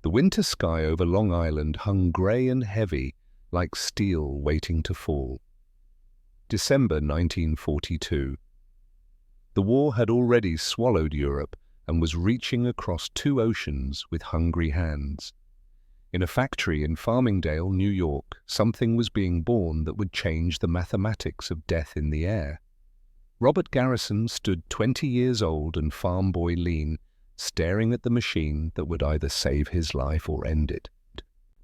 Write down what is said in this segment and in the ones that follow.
The winter sky over Long Island hung grey and heavy, like steel waiting to fall. December 1942. The war had already swallowed Europe and was reaching across 2 oceans with hungry hands. In a factory in Farmingdale, New York, something was being born that would change the mathematics of death in the air. Robert Garrison stood 20 years old and farm boy lean, staring at the machine that would either save his life or end it.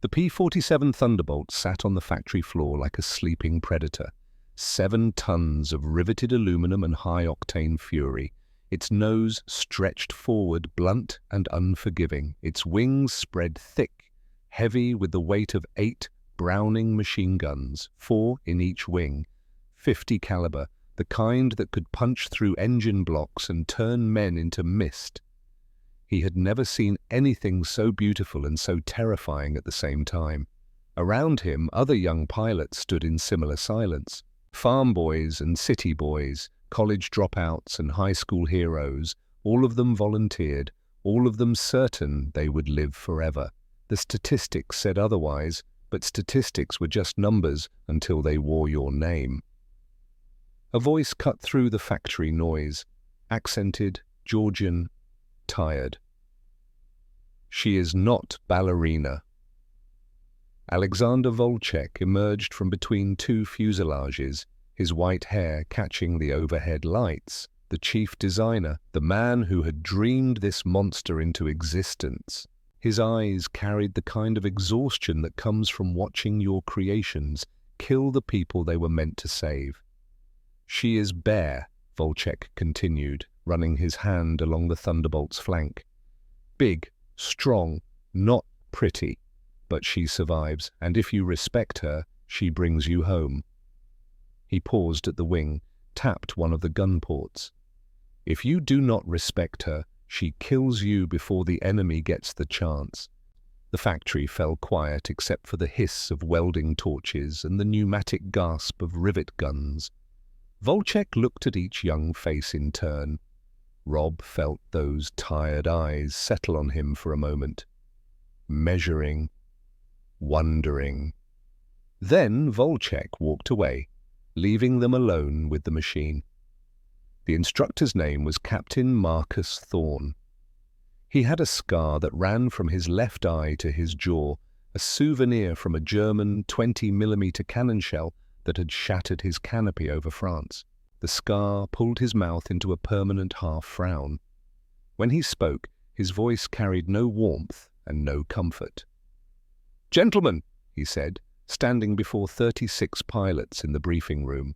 The P-47 Thunderbolt sat on the factory floor like a sleeping predator. 7 tons of riveted aluminum and high-octane fury. Its nose stretched forward, blunt and unforgiving. Its wings spread thick, heavy with the weight of 8 Browning machine guns, 4 in each wing, 50 caliber, the kind that could punch through engine blocks and turn men into mist. He had never seen anything so beautiful and so terrifying at the same time. Around him, other young pilots stood in similar silence. Farm boys and city boys, college dropouts and high school heroes, all of them volunteered, all of them certain they would live forever. The statistics said otherwise, but statistics were just numbers until they wore your name. A voice cut through the factory noise, accented, Georgian, tired. She is not ballerina. Alexander Volchek emerged from between 2 fuselages, his white hair catching the overhead lights, the chief designer, the man who had dreamed this monster into existence. His eyes carried the kind of exhaustion that comes from watching your creations kill the people they were meant to save. She is bare, Volchek continued, running his hand along the Thunderbolt's flank. Big, strong, not pretty, but she survives, and if you respect her, she brings you home. He paused at the wing, tapped one of the gun ports. If you do not respect her, she kills you before the enemy gets the chance. The factory fell quiet except for the hiss of welding torches and the pneumatic gasp of rivet guns. Volchek looked at each young face in turn. Rob felt those tired eyes settle on him for a moment, measuring, wondering. Then Volchek walked away, leaving them alone with the machine. The instructor's name was Captain Marcus Thorne. He had a scar that ran from his left eye to his jaw, a souvenir from a German 20mm cannon shell that had shattered his canopy over France. The scar pulled his mouth into a permanent half-frown. When he spoke, his voice carried no warmth and no comfort. "Gentlemen," he said, standing before 36 pilots in the briefing room.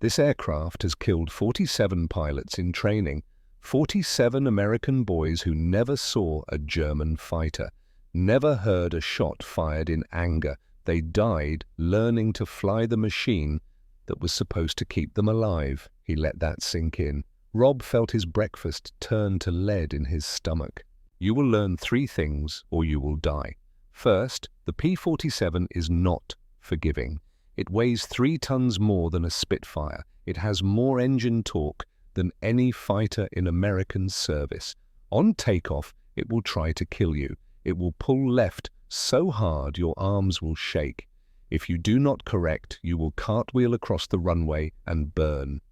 "This aircraft has killed 47 pilots in training, 47 American boys who never saw a German fighter, never heard a shot fired in anger. They died learning to fly the machine that was supposed to keep them alive." He let that sink in. Rob felt his breakfast turn to lead in his stomach. "You will learn 3 things or you will die. First, the P-47 is not forgiving. It weighs 3 tons more than a Spitfire. It has more engine torque than any fighter in American service. On takeoff, it will try to kill you. It will pull left so hard your arms will shake. If you do not correct, you will cartwheel across the runway and burn."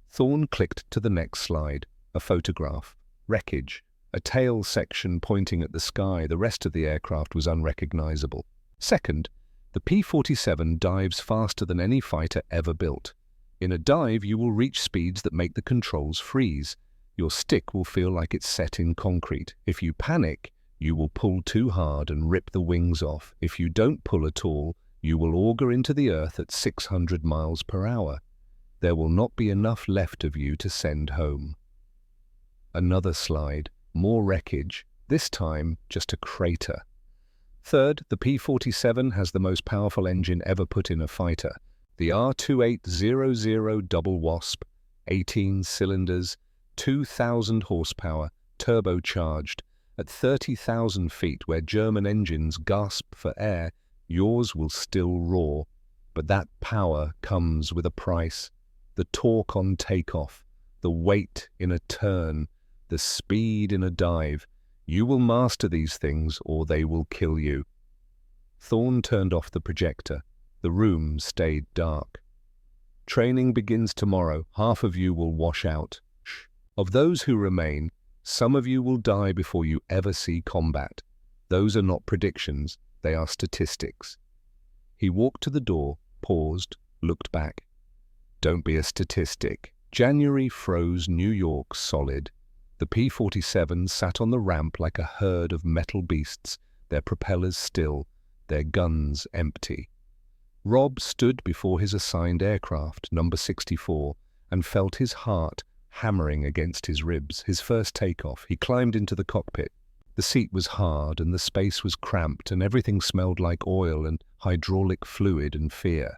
Thorne clicked to the next slide. A photograph. Wreckage. A tail section pointing at the sky. The rest of the aircraft was unrecognizable. Second, the P-47 dives faster than any fighter ever built. In a dive, you will reach speeds that make the controls freeze. Your stick will feel like it's set in concrete. If you panic, you will pull too hard and rip the wings off. If you don't pull at all, you will auger into the earth at 600 miles per hour. There will not be enough left of you to send home. Another slide. More wreckage. This time, just a crater. Third, the P-47 has the most powerful engine ever put in a fighter. The R2800 Double Wasp, 18 cylinders, 2,000 horsepower, turbocharged. At 30,000 feet, where German engines gasp for air, yours will still roar. But that power comes with a price. The torque on takeoff, the weight in a turn, the speed in a dive. You will master these things or they will kill you. Thorne turned off the projector. The room stayed dark. Training begins tomorrow. Half of you will wash out. Of those who remain, some of you will die before you ever see combat. Those are not predictions, they are statistics. He walked to the door, paused, looked back. Don't be a statistic. January froze New York solid. The P-47 sat on the ramp like a herd of metal beasts, their propellers still, their guns empty. Rob stood before his assigned aircraft, number 64, and felt his heart hammering against his ribs. His first takeoff, he climbed into the cockpit. The seat was hard and the space was cramped and everything smelled like oil and hydraulic fluid and fear.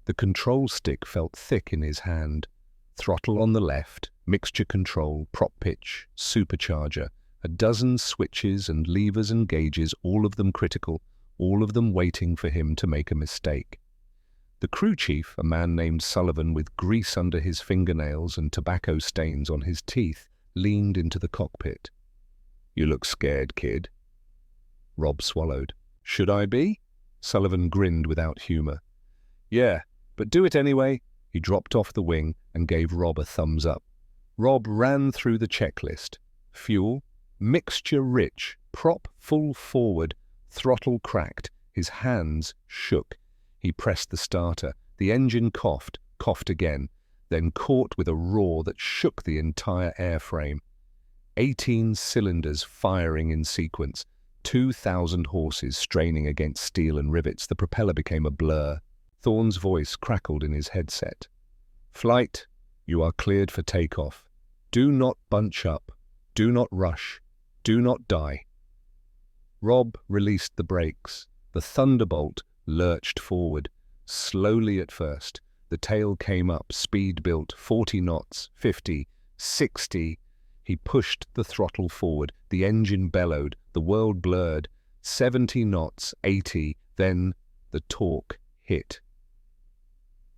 The control stick felt thick in his hand. Throttle on the left, mixture control, prop pitch, supercharger, a dozen switches and levers and gauges, all of them critical, all of them waiting for him to make a mistake. The crew chief, a man named Sullivan with grease under his fingernails and tobacco stains on his teeth, leaned into the cockpit. "You look scared, kid." Rob swallowed. "Should I be?" Sullivan grinned without humor. "Yeah, but do it anyway." He dropped off the wing and gave Rob a thumbs up. Rob ran through the checklist. Fuel, mixture rich, prop full forward, throttle cracked. His hands shook. He pressed the starter. The engine coughed again, then caught with a roar that shook the entire airframe. 18 cylinders firing in sequence, 2,000 horses straining against steel and rivets. The propeller became a blur. Thorne's voice crackled in his headset. "Flight, you are cleared for takeoff. Do not bunch up. Do not rush. Do not die." Rob released the brakes. The Thunderbolt lurched forward, slowly at first. The tail came up, speed built, 40 knots, 50, 60. He pushed the throttle forward. The engine bellowed. The world blurred. 70 knots, 80. Then the torque hit.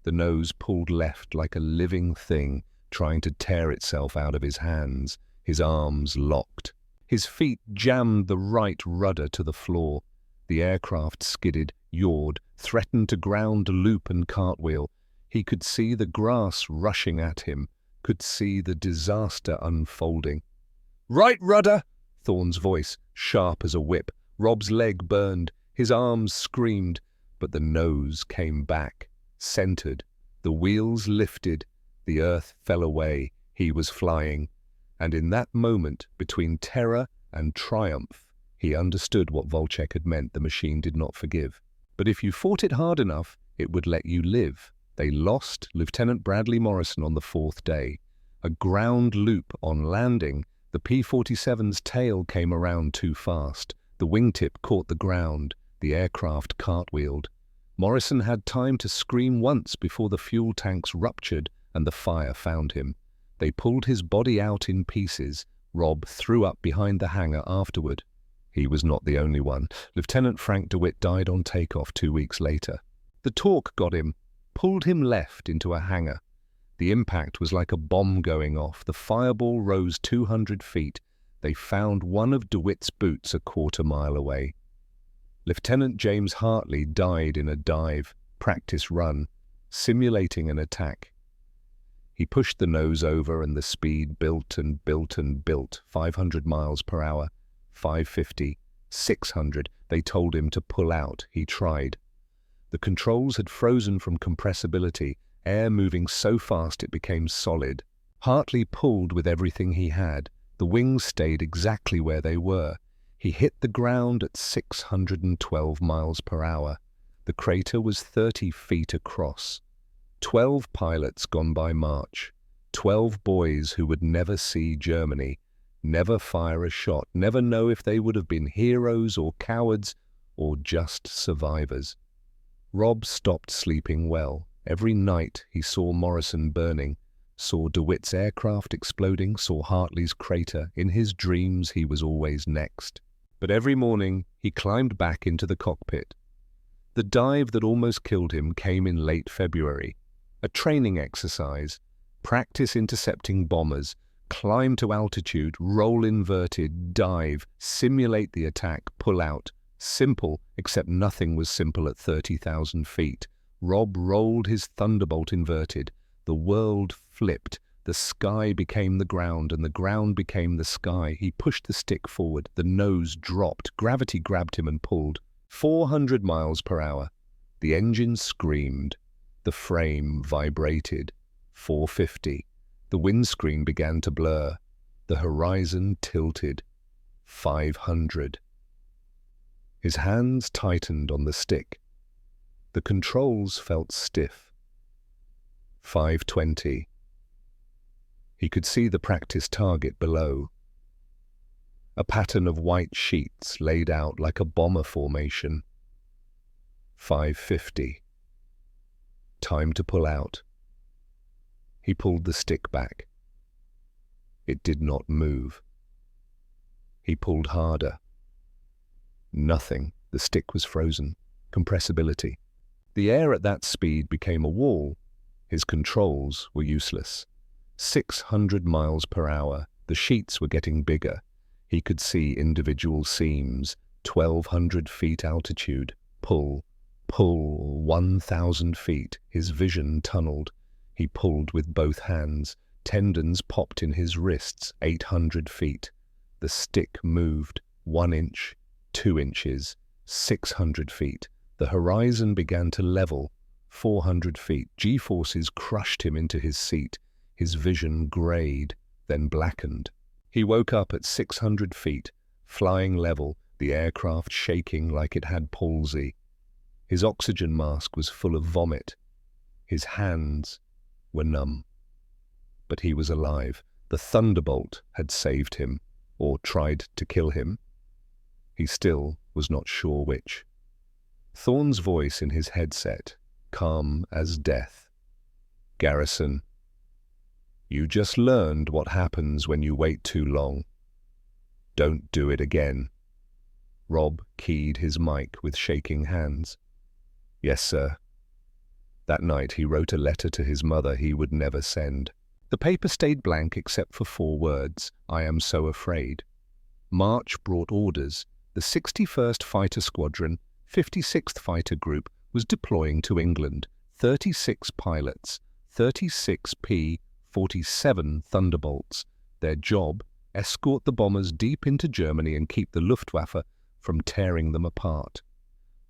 The nose pulled left like a living thing, trying to tear itself out of his hands. His arms locked. His feet jammed the right rudder to the floor. The aircraft skidded, yawed, threatened to ground, loop and cartwheel. He could see the grass rushing at him, could see the disaster unfolding. "Right rudder!" Thorne's voice, sharp as a whip. Rob's leg burned. His arms screamed, but the nose came back, centered. The wheels lifted. The earth fell away. He was flying. And in that moment, between terror and triumph, he understood what Volchek had meant. The machine did not forgive. But if you fought it hard enough, it would let you live. They lost Lieutenant Bradley Morrison on the 4th day. A ground loop on landing. The P-47's tail came around too fast. The wingtip caught the ground. The aircraft cartwheeled. Morrison had time to scream once before the fuel tanks ruptured and the fire found him. They pulled his body out in pieces. Rob threw up behind the hangar afterward. He was not the only one. Lieutenant Frank DeWitt died on takeoff 2 weeks later. The torque got him, pulled him left into a hangar. The impact was like a bomb going off. The fireball rose 200 feet. They found one of DeWitt's boots a quarter-mile away. Lieutenant James Hartley died in a dive, practice run, simulating an attack. He pushed the nose over and the speed built and built and built, 500 miles per hour, 550, 600. They told him to pull out. He tried. The controls had frozen from compressibility, air moving so fast it became solid. Hartley pulled with everything he had. The wings stayed exactly where they were. He hit the ground at 612 miles per hour. The crater was 30 feet across. 12 pilots gone by March. 12 boys who would never see Germany, never fire a shot, never know if they would have been heroes or cowards or just survivors. Rob stopped sleeping well. Every night he saw Morrison burning, saw DeWitt's aircraft exploding, saw Hartley's crater. In his dreams he was always next. But every morning he climbed back into the cockpit. The dive that almost killed him came in late February. A training exercise, practice intercepting bombers, Climb to altitude, roll inverted, dive, simulate the attack, pull out. Simple, except nothing was simple at 30,000 feet. Rob rolled his Thunderbolt inverted. The world flipped. The sky became the ground, and the ground became the sky. He pushed the stick forward. The nose dropped. Gravity grabbed him and pulled. 400 miles per hour. The engine screamed. The frame vibrated. 450. The windscreen began to blur. The horizon tilted. 500. His hands tightened on the stick. The controls felt stiff. 520. He could see the practice target below. A pattern of white sheets laid out like a bomber formation. 550. Time to pull out. He pulled the stick back. It did not move. He pulled harder. Nothing. The stick was frozen. Compressibility. The air at that speed became a wall. His controls were useless. 600 miles per hour. The sheets were getting bigger. He could see individual seams. 1,200 feet altitude. Pull. 1,000 feet. His vision tunneled. He pulled with both hands. Tendons popped in his wrists. 800 feet. The stick moved. 1 inch, 2 inches, 600 feet. The horizon began to level. 400 feet. G-forces crushed him into his seat. His vision grayed, then blackened. He woke up at 600 feet, flying level, the aircraft shaking like it had palsy. His oxygen mask was full of vomit. His hands were numb. But he was alive. The Thunderbolt had saved him, or tried to kill him. He still was not sure which. Thorne's voice in his headset, calm as death. Garrison, you just learned what happens when you wait too long. Don't do it again. Rob keyed his mic with shaking hands. Yes, sir. That night he wrote a letter to his mother he would never send. The paper stayed blank except for 4 words, I am so afraid. March brought orders. The 61st Fighter Squadron, 56th Fighter Group, was deploying to England. 36 pilots, 36 P-47 Thunderbolts. Their job, escort the bombers deep into Germany and keep the Luftwaffe from tearing them apart.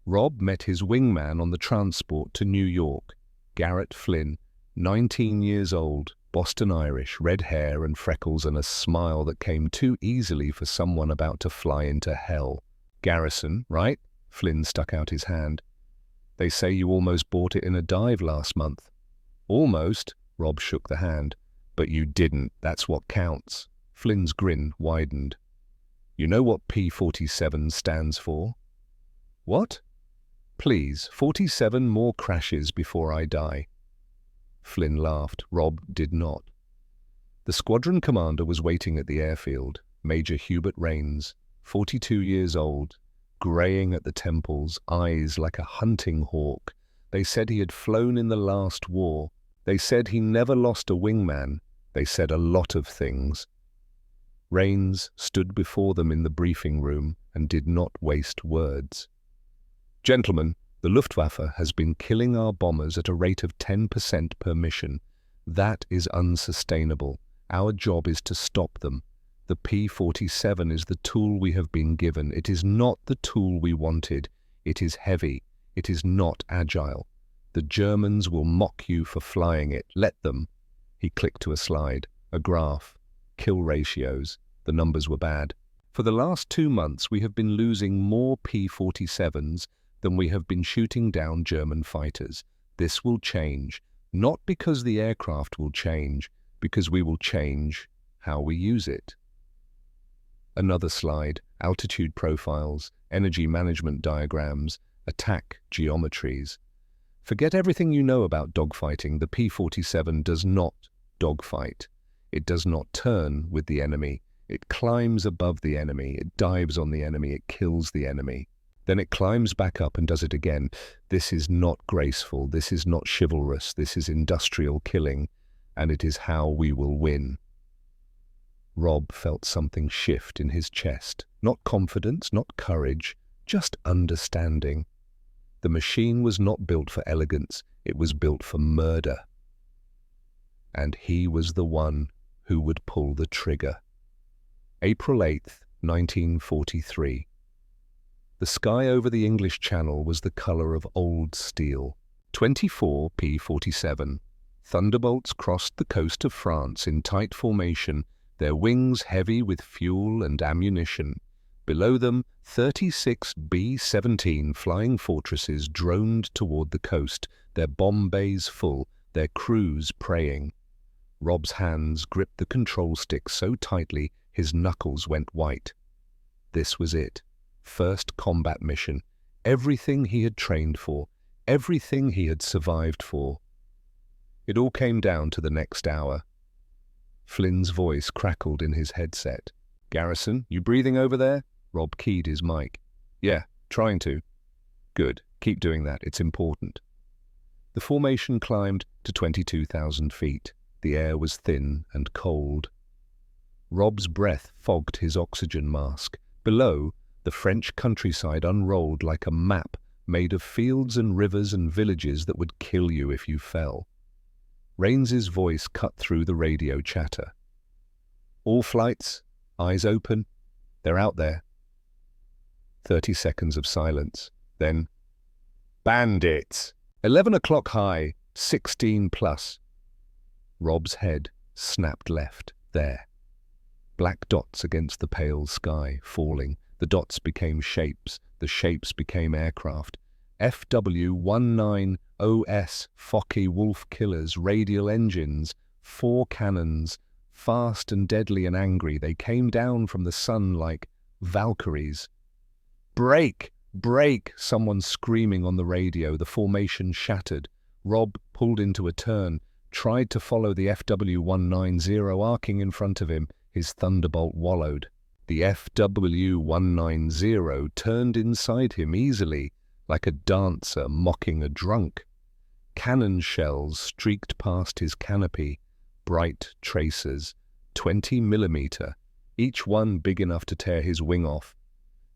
Rob met his wingman on the transport to New York, Garrett Flynn, 19 years old, Boston Irish, red hair and freckles and a smile that came too easily for someone about to fly into hell. Garrison, right? Flynn stuck out his hand. They say you almost bought it in a dive last month. Almost, Rob shook the hand. But you didn't, that's what counts. Flynn's grin widened. You know what P-47 stands for? What? Please, 47 more crashes before I die. Flynn laughed. Rob did not. The squadron commander was waiting at the airfield, Major Hubert Rains, 42 years old, graying at the temples, eyes like a hunting hawk. They said he had flown in the last war. They said he never lost a wingman. They said a lot of things. Rains stood before them in the briefing room and did not waste words. Gentlemen, the Luftwaffe has been killing our bombers at a rate of 10% per mission. That is unsustainable. Our job is to stop them. The P-47 is the tool we have been given. It is not the tool we wanted. It is heavy. It is not agile. The Germans will mock you for flying it. Let them. He clicked to a slide, a graph, kill ratios. The numbers were bad. For the last 2 months, we have been losing more P-47s than we have been shooting down German fighters. This will change, not because the aircraft will change, because we will change how we use it. Another slide, altitude profiles, energy management diagrams, attack geometries. Forget everything you know about dogfighting. The P-47 does not dogfight. It does not turn with the enemy. It climbs above the enemy. It dives on the enemy. It kills the enemy. Then it climbs back up and does it again. This is not graceful. This is not chivalrous. This is industrial killing, and it is how we will win. Rob felt something shift in his chest. Not confidence, not courage, just understanding. The machine was not built for elegance, it was built for murder. And he was the one who would pull the trigger. April 8th, 1943. The sky over the English Channel was the color of old steel. 24 P-47. Thunderbolts crossed the coast of France in tight formation, their wings heavy with fuel and ammunition. Below them, 36 B-17 flying fortresses droned toward the coast, their bomb bays full, their crews praying. Rob's hands gripped the control stick so tightly his knuckles went white. This was it. First combat mission. Everything he had trained for. Everything he had survived for. It all came down to the next hour. Flynn's voice crackled in his headset. "Garrison, you breathing over there?" Rob keyed his mic. "Yeah, trying to." "Good. Keep doing that. It's important." The formation climbed to 22,000 feet. The air was thin and cold. Rob's breath fogged his oxygen mask. Below, the French countryside unrolled like a map made of fields and rivers and villages that would kill you if you fell. Raines's voice cut through the radio chatter. "All flights, eyes open. They're out there." 30 seconds of silence. Then, "Bandits! 11 o'clock high, 16 plus." Rob's head snapped left, there. Black dots against the pale sky, falling. The dots became shapes. The shapes became aircraft. FW-19OS, Focke-Wulf killers, radial engines, 4 cannons. Fast and deadly and angry, they came down from the sun like Valkyries. "Break! Break!" someone screaming on the radio. The formation shattered. Rob pulled into a turn, tried to follow the FW-190 arcing in front of him. His Thunderbolt wallowed. The FW-190 turned inside him easily, like a dancer mocking a drunk. Cannon shells streaked past his canopy, bright tracers, 20 millimeter, each one big enough to tear his wing off.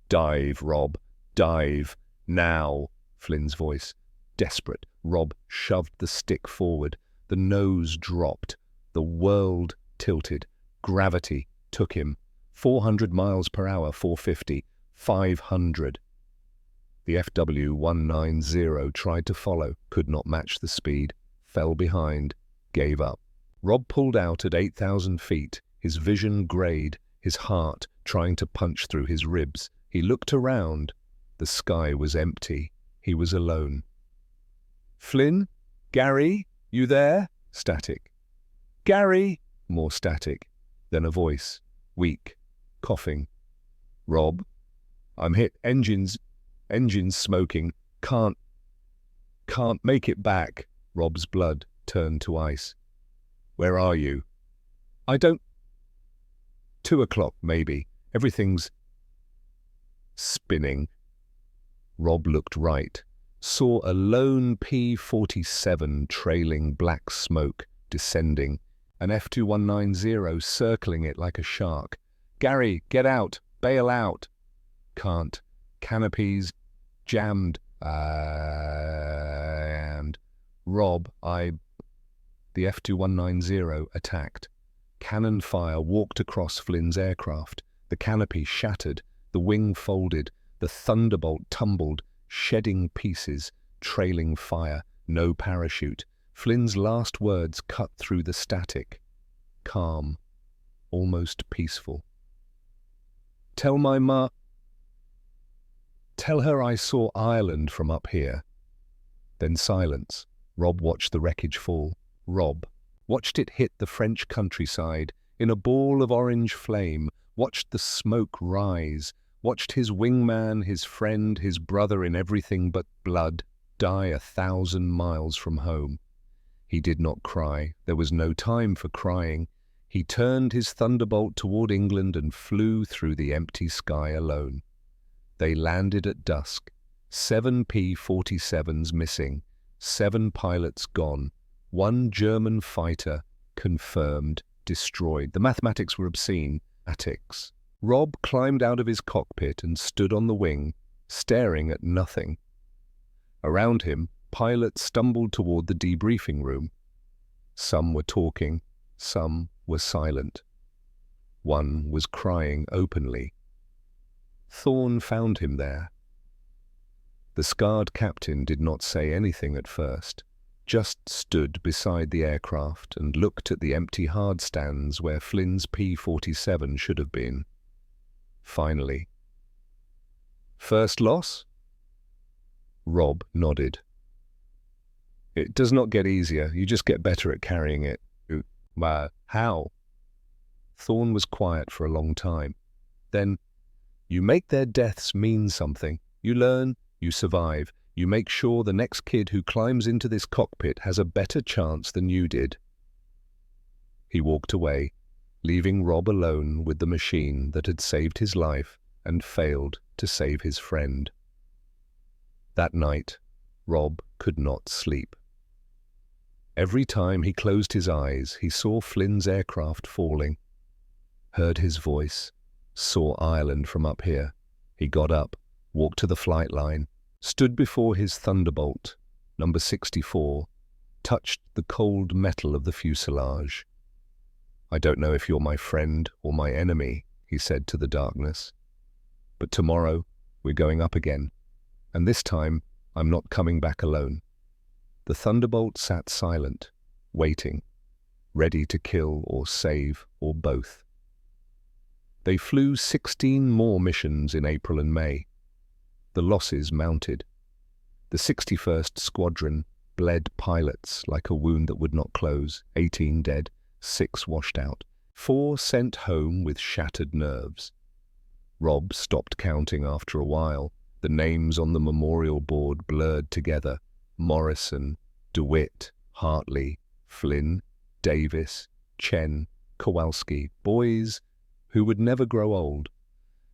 "Dive, Rob, dive, now!" Flynn's voice. Desperate, Rob shoved the stick forward. The nose dropped. The world tilted. Gravity took him. 400 miles per hour, 450, 500. The FW-190 tried to follow, could not match the speed, fell behind, gave up. Rob pulled out at 8,000 feet, his vision grayed, his heart trying to punch through his ribs. He looked around. The sky was empty. He was alone. "Flynn? Gary? You there?" Static. "Gary?" More static. Then a voice. Weak. Coughing. "Rob? I'm hit. Engines smoking. Can't make it back." Rob's blood turned to ice. "Where are you?" "I don't..." 2 o'clock, maybe. Everything's spinning." Rob looked right, saw a lone P-47 trailing black smoke, descending, an FW-190 circling it like a shark. "Gary, get out! Bail out!" "Can't. Canopies jammed. And Rob, The FW-190 attacked. Cannon fire walked across Flynn's aircraft. The canopy shattered. The wing folded. The Thunderbolt tumbled, shedding pieces, trailing fire. No parachute. Flynn's last words cut through the static. Calm. Almost peaceful. "Tell my ma... Tell her I saw Ireland from up here." Then silence. Rob watched the wreckage fall. Rob watched it hit the French countryside in a ball of orange flame, watched the smoke rise, watched his wingman, his friend, his brother in everything but blood, die 1,000 miles from home. He did not cry. There was no time for crying. He turned his Thunderbolt toward England and flew through the empty sky alone. They landed at dusk. 7 P-47s missing, 7 pilots gone, 1 German fighter confirmed destroyed. The mathematics were obscene. Attics. Rob climbed out of his cockpit and stood on the wing, staring at nothing. Around him, pilots stumbled toward the debriefing room. Some were talking, some were silent. One was crying openly. Thorn found him there. The scarred captain did not say anything at first, just stood beside the aircraft and looked at the empty hardstands where Flynn's P-47 should have been. Finally, "First loss?" Rob nodded. "It does not get easier, you just get better at carrying it." "How?" Thorn was quiet for a long time. Then, "You make their deaths mean something. You learn, you survive. You make sure the next kid who climbs into this cockpit has a better chance than you did." He walked away, leaving Rob alone with the machine that had saved his life and failed to save his friend. That night, Rob could not sleep. Every time he closed his eyes, he saw Flynn's aircraft falling, heard his voice, saw Ireland from up here. He got up, walked to the flight line, stood before his Thunderbolt, number 64, touched the cold metal of the fuselage. "I don't know if you're my friend or my enemy," he said to the darkness. "But tomorrow, we're going up again. And this time, I'm not coming back alone." The Thunderbolt sat silent, waiting, ready to kill or save or both. They flew 16 more missions in April and May. The losses mounted. The 61st Squadron bled pilots like a wound that would not close, 18 dead, 6 washed out, 4 sent home with shattered nerves. Rob stopped counting after a while. The names on the memorial board blurred together. Morrison, DeWitt, Hartley, Flynn, Davis, Chen, Kowalski, boys who would never grow old.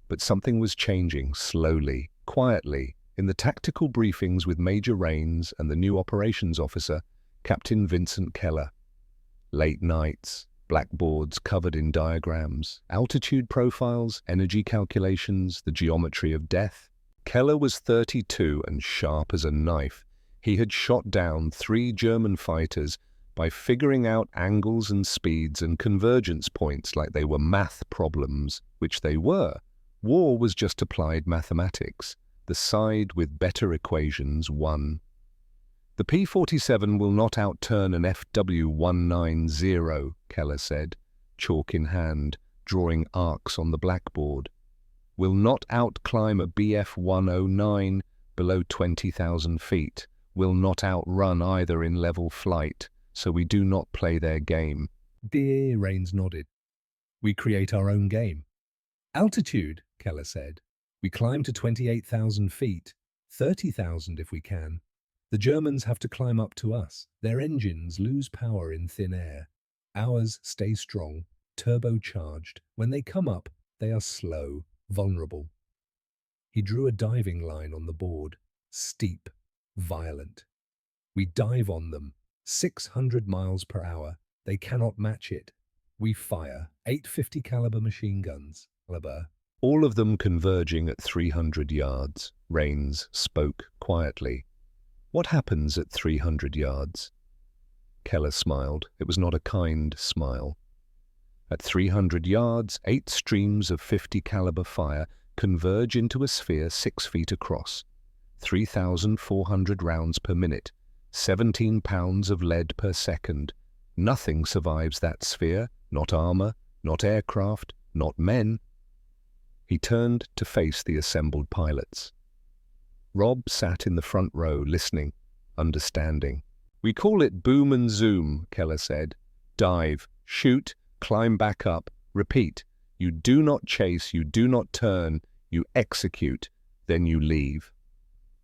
But something was changing slowly, quietly, in the tactical briefings with Major Rains and the new operations officer, Captain Vincent Keller. Late nights, blackboards covered in diagrams, altitude profiles, energy calculations, the geometry of death. Keller was 32 and sharp as a knife. He had shot down 3 German fighters by figuring out angles and speeds and convergence points like they were math problems, which they were. War was just applied mathematics. The side with better equations won. "The P-47 will not outturn an FW-190, Keller said, chalk in hand, drawing arcs on the blackboard. "Will not outclimb a BF-109 below 20,000 feet. Will not outrun either in level flight, so we do not play their game." Dear Rains nodded. "We create our own game." "Altitude," Keller said. "We climb to 28,000 feet, 30,000 if we can. The Germans have to climb up to us. Their engines lose power in thin air. Ours stay strong, turbocharged. When they come up, they are slow, vulnerable." He drew a diving line on the board, steep, violent. "We dive on them, 600 miles per hour. They cannot match it. We fire 850 caliber machine guns. All of them converging at 300 yards. Rains spoke quietly. "What happens at 300 yards? Keller smiled. It was not a kind smile. "At 300 yards, 8 streams of 50 caliber fire converge into a sphere 6 feet across. 3,400 rounds per minute. 17 pounds of lead per second. Nothing survives that sphere. Not armor, not aircraft, not men." He turned to face the assembled pilots. Rob sat in the front row, listening, understanding. "We call it boom and zoom," Keller said. "Dive, shoot, climb back up, repeat. You do not chase, you do not turn, you execute, then you leave."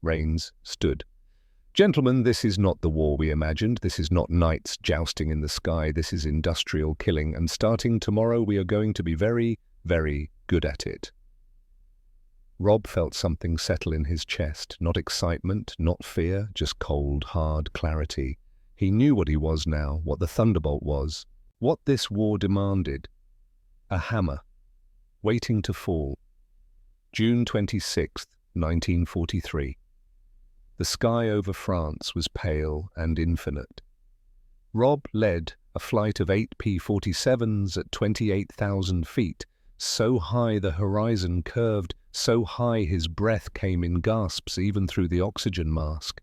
Rains stood. "Gentlemen, this is not the war we imagined. This is not knights jousting in the sky. This is industrial killing, and starting tomorrow we are going to be very, very good at it." Rob felt something settle in his chest, not excitement, not fear, just cold, hard clarity. He knew what he was now, what the Thunderbolt was. What this war demanded: a hammer, waiting to fall. June 26, 1943. The sky over France was pale and infinite. Rob led a flight of 8 P-47s at 28,000 feet, so high the horizon curved, so high his breath came in gasps even through the oxygen mask.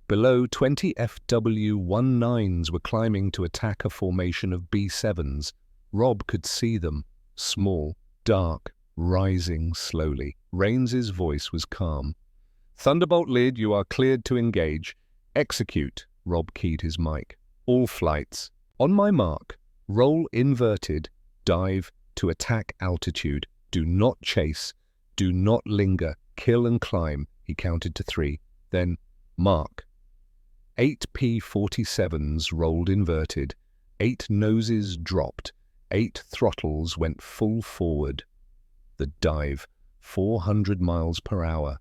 Below, 20 FW-19s were climbing to attack a formation of B-7s. Rob could see them, small, dark, rising slowly. Raines's voice was calm. "Thunderbolt lead, you are cleared to engage. Execute." Rob keyed his mic. "All flights. On my mark. Roll inverted. Dive to attack altitude. Do not chase. Do not linger. Kill and climb." He counted to 3. Then, mark. 8 P-47s rolled inverted. 8 noses dropped. 8 throttles went full forward. The dive, 400 miles per hour.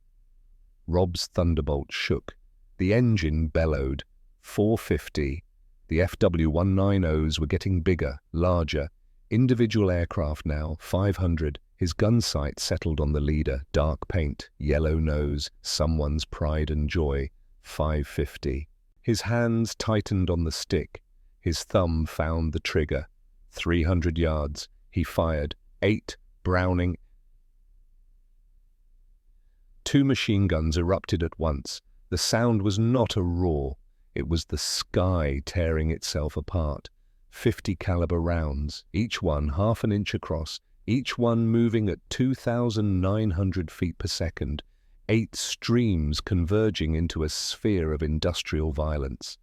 Rob's Thunderbolt shook. The engine bellowed. 450. The FW-190s were getting bigger, larger. Individual aircraft now, 500. His gun sight settled on the leader. Dark paint, yellow nose, someone's pride and joy. 550. His hands tightened on the stick. His thumb found the trigger. 300 yards. He fired. 8 Browning. 2 machine guns erupted at once. The sound was not a roar. It was the sky tearing itself apart. 50 caliber rounds, each one half an inch across, each one moving at 2,900 feet per second. 8 streams converging into a sphere of industrial violence.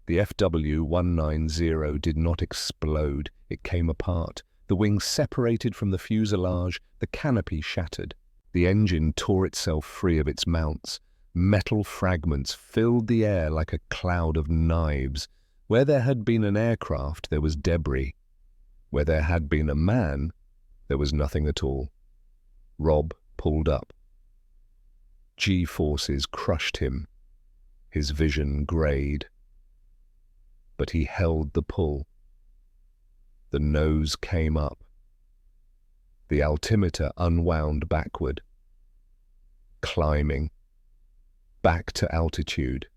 The FW-190 did not explode. It came apart. The wings separated from the fuselage. The canopy shattered. The engine tore itself free of its mounts. Metal fragments filled the air like a cloud of knives. Where there had been an aircraft, there was debris. Where there had been a man, there was nothing at all. Rob pulled up. G-forces crushed him. His vision greyed. But he held the pull. The nose came up. The altimeter unwound backward. Climbing. Back to altitude.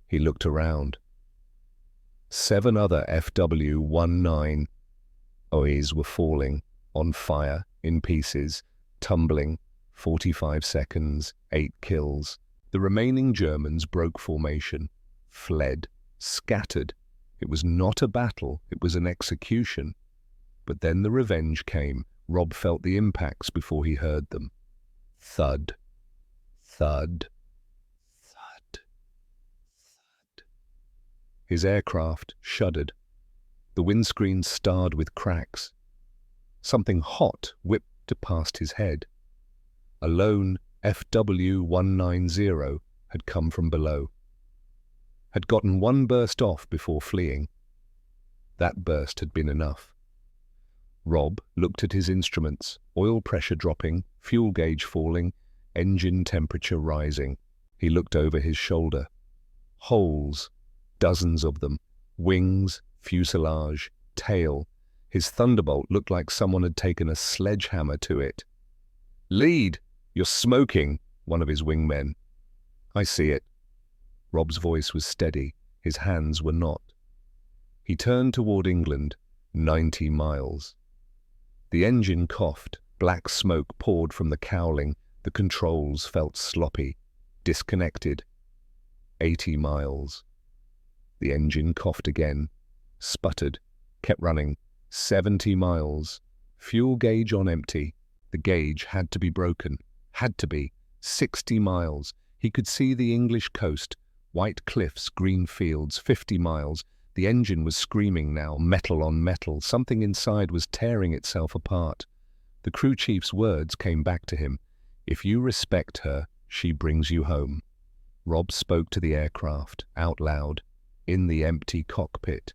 He looked around. 7 other FW-19s were falling, on fire, in pieces, tumbling. 45 seconds, 8 kills. The remaining Germans broke formation, fled, scattered. It was not a battle, it was an execution. But then the revenge came. Rob felt the impacts before he heard them. Thud, thud, thud, thud. His aircraft shuddered. The windscreen starred with cracks. Something hot whipped past his head. A lone FW-190 had come from below. Had gotten one burst off before fleeing. That burst had been enough. Rob looked at his instruments, oil pressure dropping, fuel gauge falling, engine temperature rising. He looked over his shoulder. Holes, dozens of them, wings, fuselage, tail. His Thunderbolt looked like someone had taken a sledgehammer to it. "Lead! You're smoking," one of his wingmen. "I see it." Rob's voice was steady. His hands were not. He turned toward England, 90 miles. The engine coughed. Black smoke poured from the cowling. The controls felt sloppy, disconnected. 80 miles. The engine coughed again, sputtered, kept running. 70 miles. Fuel gauge on empty. The gauge had to be broken. Had to be. 60 miles. He could see the English coast. White cliffs, green fields. 50 miles. The engine was screaming now, metal on metal. Something inside was tearing itself apart. The crew chief's words came back to him. "If you respect her, she brings you home." Rob spoke to the aircraft, out loud, in the empty cockpit.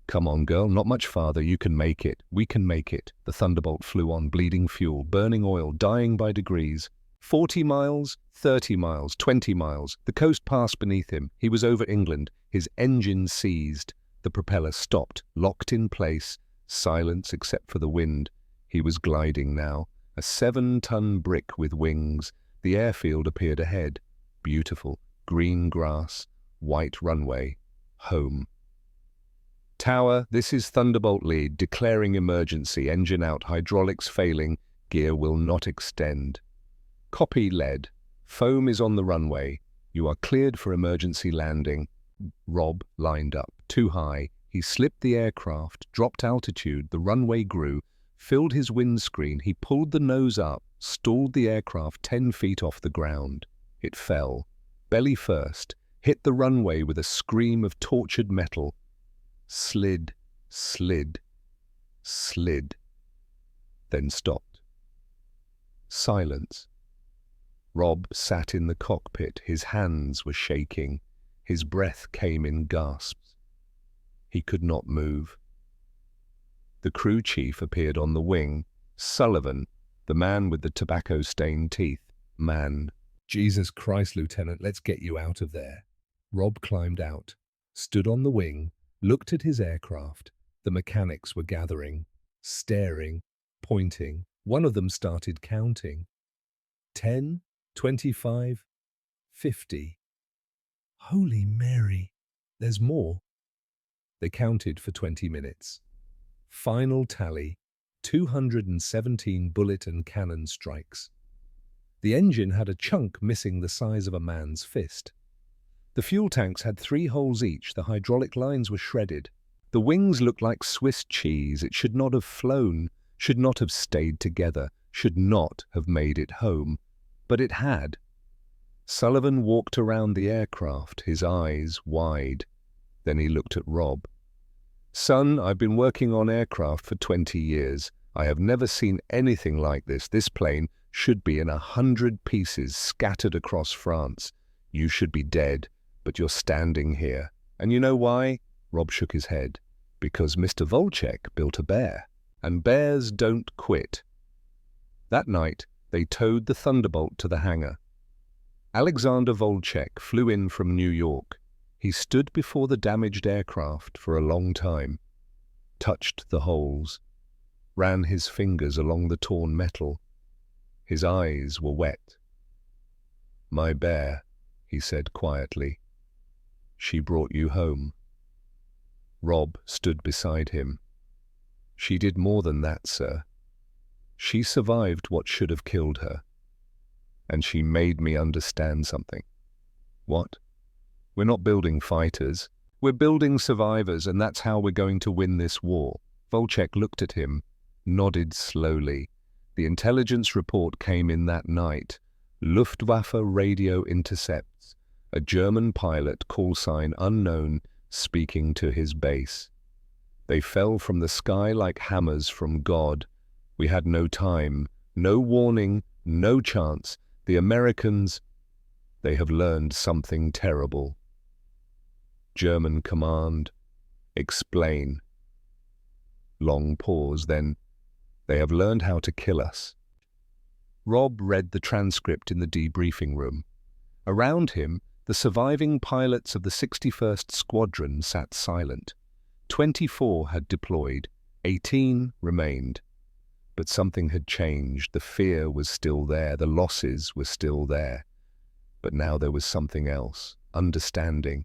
"Come on, girl, not much farther. You can make it. We can make it." The Thunderbolt flew on, bleeding fuel, burning oil, dying by degrees. 40 miles, 30 miles, 20 miles. The coast passed beneath him. He was over England. His engine seized. The propeller stopped, locked in place, silence except for the wind. He was gliding now, a 7-ton brick with wings. The airfield appeared ahead. Beautiful, green grass, white runway, home. Tower, this is Thunderbolt lead, declaring emergency, engine out, hydraulics failing, gear will not extend. Copy lead, foam is on the runway, you are cleared for emergency landing. Rob lined up, too high. He slipped the aircraft, dropped altitude, the runway grew, filled his windscreen, he pulled the nose up, stalled the aircraft 10 feet off the ground. It fell, belly first, hit the runway with a scream of tortured metal. Slid, slid, slid, then stopped. Silence. Rob sat in the cockpit, his hands were shaking, his breath came in gasps. He could not move. The crew chief appeared on the wing, Sullivan, the man with the tobacco-stained teeth. Man. Jesus Christ, Lieutenant, let's get you out of there. Rob climbed out, stood on the wing, looked at his aircraft. The mechanics were gathering, staring, pointing. One of them started counting. 10, 25, 50. Holy Mary, there's more. They counted for 20 minutes. Final tally, 217 bullet and cannon strikes. The engine had a chunk missing the size of a man's fist. The fuel tanks had 3 holes each, the hydraulic lines were shredded. The wings looked like Swiss cheese. It should not have flown, should not have stayed together, should not have made it home. But it had. Sullivan walked around the aircraft, his eyes wide. Then he looked at Rob. Son, I've been working on aircraft for 20 years. I have never seen anything like this. This plane should be in 100 pieces scattered across France. You should be dead, but you're standing here. And you know why? Rob shook his head. Because Mr. Volchek built a bear, and bears don't quit. That night, they towed the Thunderbolt to the hangar. Alexander Volchek flew in from New York. He stood before the damaged aircraft for a long time, touched the holes, ran his fingers along the torn metal. His eyes were wet. My bear, he said quietly. She brought you home. Rob stood beside him. She did more than that, sir. She survived what should have killed her. And she made me understand something. What? We're not building fighters. We're building survivors, and that's how we're going to win this war. Volchek looked at him, nodded slowly. The intelligence report came in that night. Luftwaffe radio intercepts. A German pilot, call sign unknown, speaking to his base. They fell from the sky like hammers from God. We had no time, no warning, no chance. The Americans, they have learned something terrible. German command, explain. Long pause, then, they have learned how to kill us. Rob read the transcript in the debriefing room. Around him, the surviving pilots of the 61st Squadron sat silent. 24 had deployed, 18 remained. But something had changed. The fear was still there, the losses were still there. But now there was something else, understanding.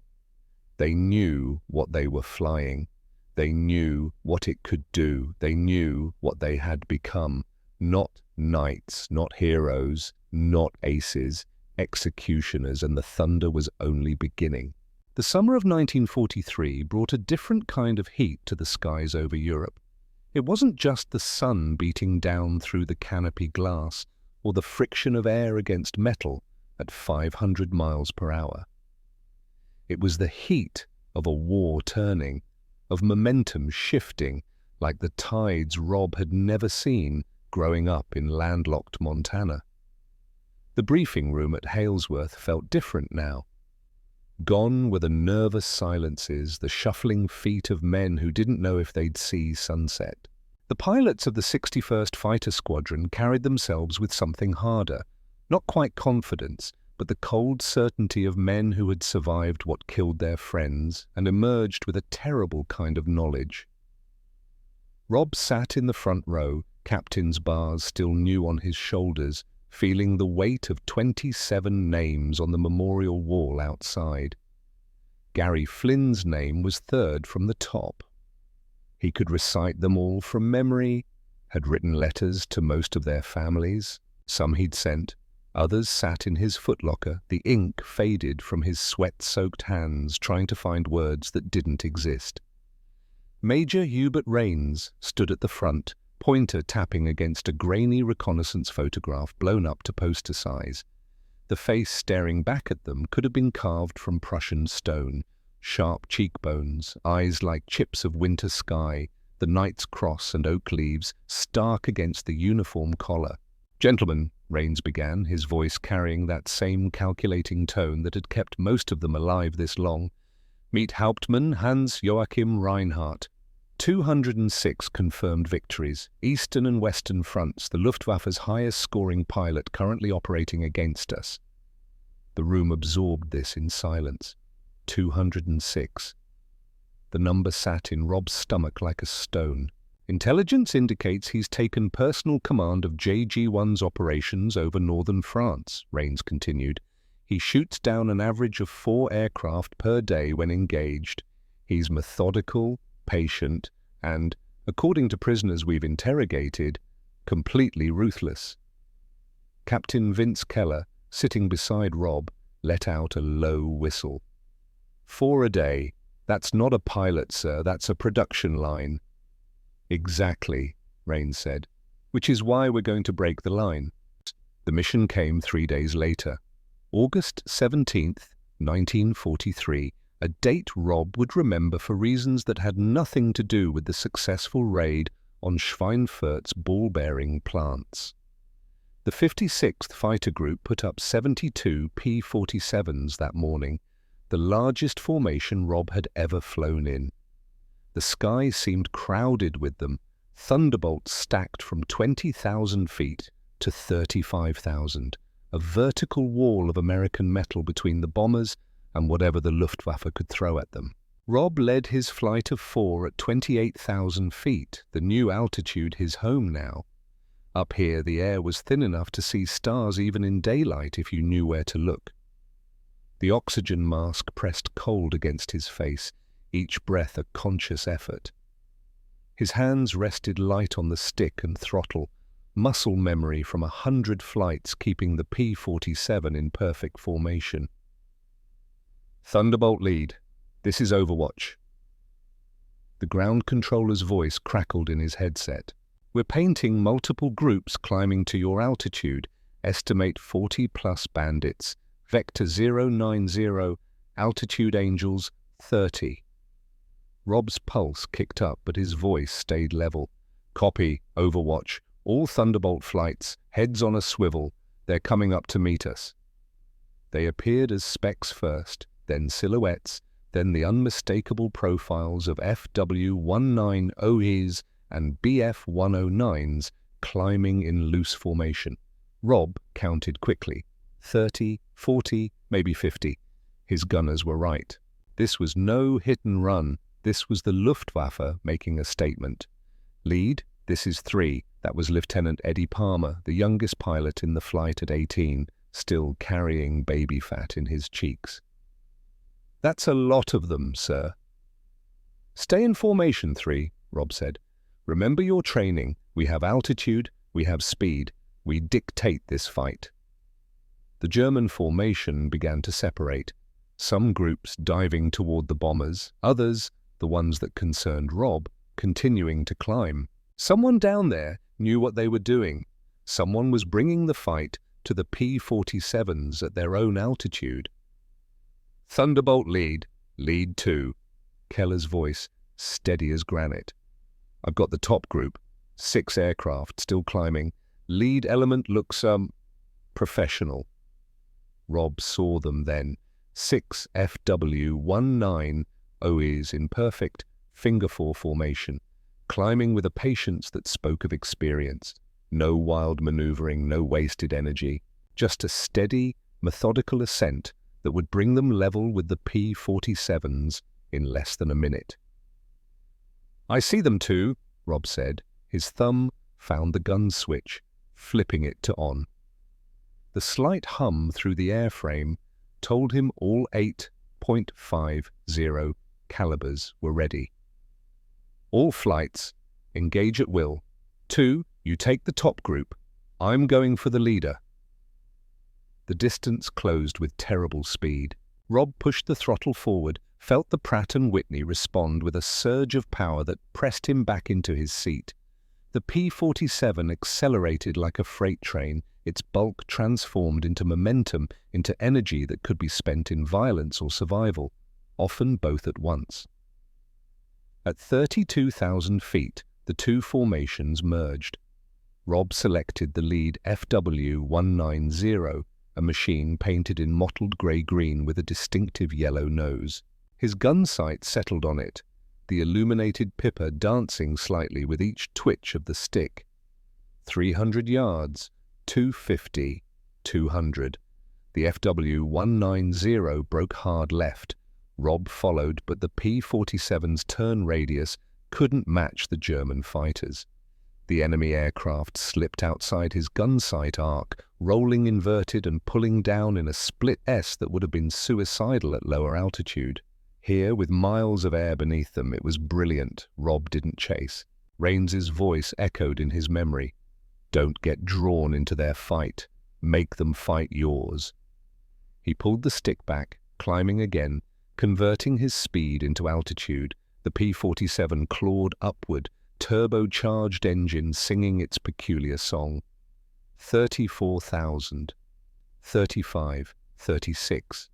They knew what they were flying. They knew what it could do. They knew what they had become. Not knights, not heroes, not aces, executioners, and the thunder was only beginning. The summer of 1943 brought a different kind of heat to the skies over Europe. It wasn't just the sun beating down through the canopy glass or the friction of air against metal at 500 miles per hour. It was the heat of a war turning, of momentum shifting like the tides Rob had never seen growing up in landlocked Montana. The briefing room at Halesworth felt different now. Gone were the nervous silences, the shuffling feet of men who didn't know if they'd see sunset. The pilots of the 61st Fighter Squadron carried themselves with something harder, not quite confidence, but the cold certainty of men who had survived what killed their friends and emerged with a terrible kind of knowledge. Rob sat in the front row, captain's bars still new on his shoulders, feeling the weight of 27 names on the memorial wall outside. Gary Flynn's name was third from the top. He could recite them all from memory, had written letters to most of their families. Some he'd sent, others sat in his footlocker, the ink faded from his sweat-soaked hands trying to find words that didn't exist. Major Hubert Rains stood at the front, pointer tapping against a grainy reconnaissance photograph blown up to poster size. The face staring back at them could have been carved from Prussian stone, sharp cheekbones, eyes like chips of winter sky, the Knight's Cross and oak leaves stark against the uniform collar. "Gentlemen," Rains began, his voice carrying that same calculating tone that had kept most of them alive this long. "Meet Hauptmann Hans-Joachim Reinhardt. 206 confirmed victories, Eastern and Western fronts, the Luftwaffe's highest-scoring pilot currently operating against us." The room absorbed this in silence. 206. The number sat in Rob's stomach like a stone. "Intelligence indicates he's taken personal command of JG-1's operations over northern France," Rains continued. "He shoots down an average of 4 aircraft per day when engaged. He's methodical, patient, and, according to prisoners we've interrogated, completely ruthless." Captain Vince Keller, sitting beside Rob, let out a low whistle. "4 a day. That's not a pilot, sir, that's a production line." "Exactly," Rains said, "which is why we're going to break the line." The mission came 3 days later, August 17th, 1943, a date Rob would remember for reasons that had nothing to do with the successful raid on Schweinfurt's ball-bearing plants. The 56th Fighter Group put up 72 P-47s that morning, the largest formation Rob had ever flown in. The sky seemed crowded with them, Thunderbolts stacked from 20,000 feet to 35,000, a vertical wall of American metal between the bombers and whatever the Luftwaffe could throw at them. Rob led his flight of 4 at 28,000 feet, the new altitude his home now. Up here the air was thin enough to see stars even in daylight if you knew where to look. The oxygen mask pressed cold against his face, each breath a conscious effort. His hands rested light on the stick and throttle, muscle memory from 100 flights keeping the P-47 in perfect formation. "Thunderbolt lead. This is Overwatch." The ground controller's voice crackled in his headset. "We're painting multiple groups climbing to your altitude. Estimate 40-plus bandits. Vector 090, altitude angels 30. Rob's pulse kicked up, but his voice stayed level. "Copy, Overwatch. All Thunderbolt flights, heads on a swivel. They're coming up to meet us." They appeared as specks first, then silhouettes, then the unmistakable profiles of FW-19OEs and BF-109s climbing in loose formation. Rob counted quickly. 30, 40, maybe 50. His gunners were right. This was no hit and run. This was the Luftwaffe making a statement. "Lead, this is 3. That was Lieutenant Eddie Palmer, the youngest pilot in the flight at 18, still carrying baby fat in his cheeks. "That's a lot of them, sir." "Stay in formation, 3, Rob said. "Remember your training. We have altitude, we have speed. We dictate this fight." The German formation began to separate, some groups diving toward the bombers, others, the ones that concerned Rob, continuing to climb. Someone down there knew what they were doing. Someone was bringing the fight to the P-47s at their own altitude. "Thunderbolt lead, lead 2. Keller's voice, steady as granite. "I've got the top group, 6 aircraft still climbing. Lead element looks, professional." Rob saw them then, 6 FW-19 OEs in perfect finger-4 formation, climbing with a patience that spoke of experience. No wild maneuvering, no wasted energy, just a steady, methodical ascent that would bring them level with the P-47s in less than a minute. "I see them too," Rob said. His thumb found the gun switch, flipping it to on. The slight hum through the airframe told him all 8.50 calibers were ready. "All flights, engage at will. 2, you take the top group. I'm going for the leader." The distance closed with terrible speed. Rob pushed the throttle forward, felt the Pratt & Whitney respond with a surge of power that pressed him back into his seat. The P-47 accelerated like a freight train, its bulk transformed into momentum, into energy that could be spent in violence or survival, often both at once. At 32,000 feet, the two formations merged. Rob selected the lead FW-190, a machine painted in mottled grey-green with a distinctive yellow nose. His gun sight settled on it, the illuminated pipper dancing slightly with each twitch of the stick. 300 yards, 250, 200. The FW-190 broke hard left. Rob followed, but the P-47's turn radius couldn't match the German fighters. The enemy aircraft slipped outside his gun sight arc, rolling inverted and pulling down in a split S that would have been suicidal at lower altitude. Here, with miles of air beneath them, it was brilliant. Rob didn't chase. Raines's voice echoed in his memory. "Don't get drawn into their fight. Make them fight yours." He pulled the stick back, climbing again, converting his speed into altitude. The P-47 clawed upward, turbocharged engine singing its peculiar song. 34,000. 35, 36.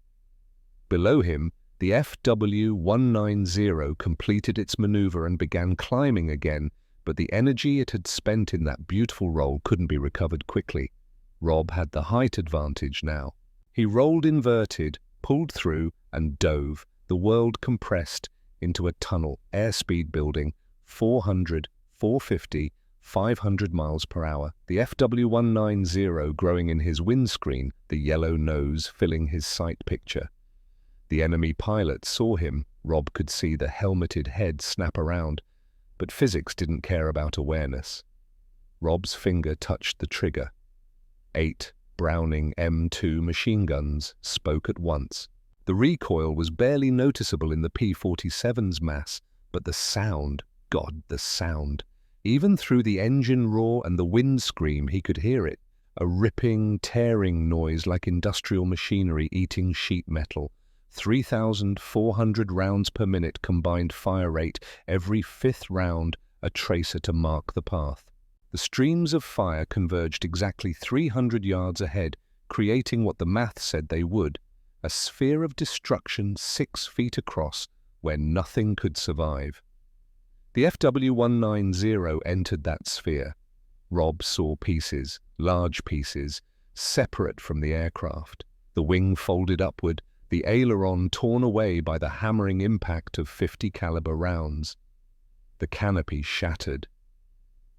Below him, the FW-190 completed its maneuver and began climbing again, but the energy it had spent in that beautiful roll couldn't be recovered quickly. Rob had the height advantage now. He rolled inverted, pulled through, and dove. The world compressed into a tunnel, airspeed building, 400, 450, 500 miles per hour. The FW-190 growing in his windscreen, the yellow nose filling his sight picture. The enemy pilot saw him. Rob could see the helmeted head snap around, but physics didn't care about awareness. Rob's finger touched the trigger. 8 Browning M2 machine guns spoke at once. The recoil was barely noticeable in the P-47's mass, but the sound, God, the sound. Even through the engine roar and the wind scream, he could hear it. A ripping, tearing noise like industrial machinery eating sheet metal. 3,400 rounds per minute combined fire rate, every fifth round a tracer to mark the path. The streams of fire converged exactly 300 yards ahead, creating what the math said they would, a sphere of destruction 6 feet across where nothing could survive. The FW-190 entered that sphere. Rob saw pieces, large pieces, separate from the aircraft. The wing folded upward, the aileron torn away by the hammering impact of 50 caliber rounds. The canopy shattered.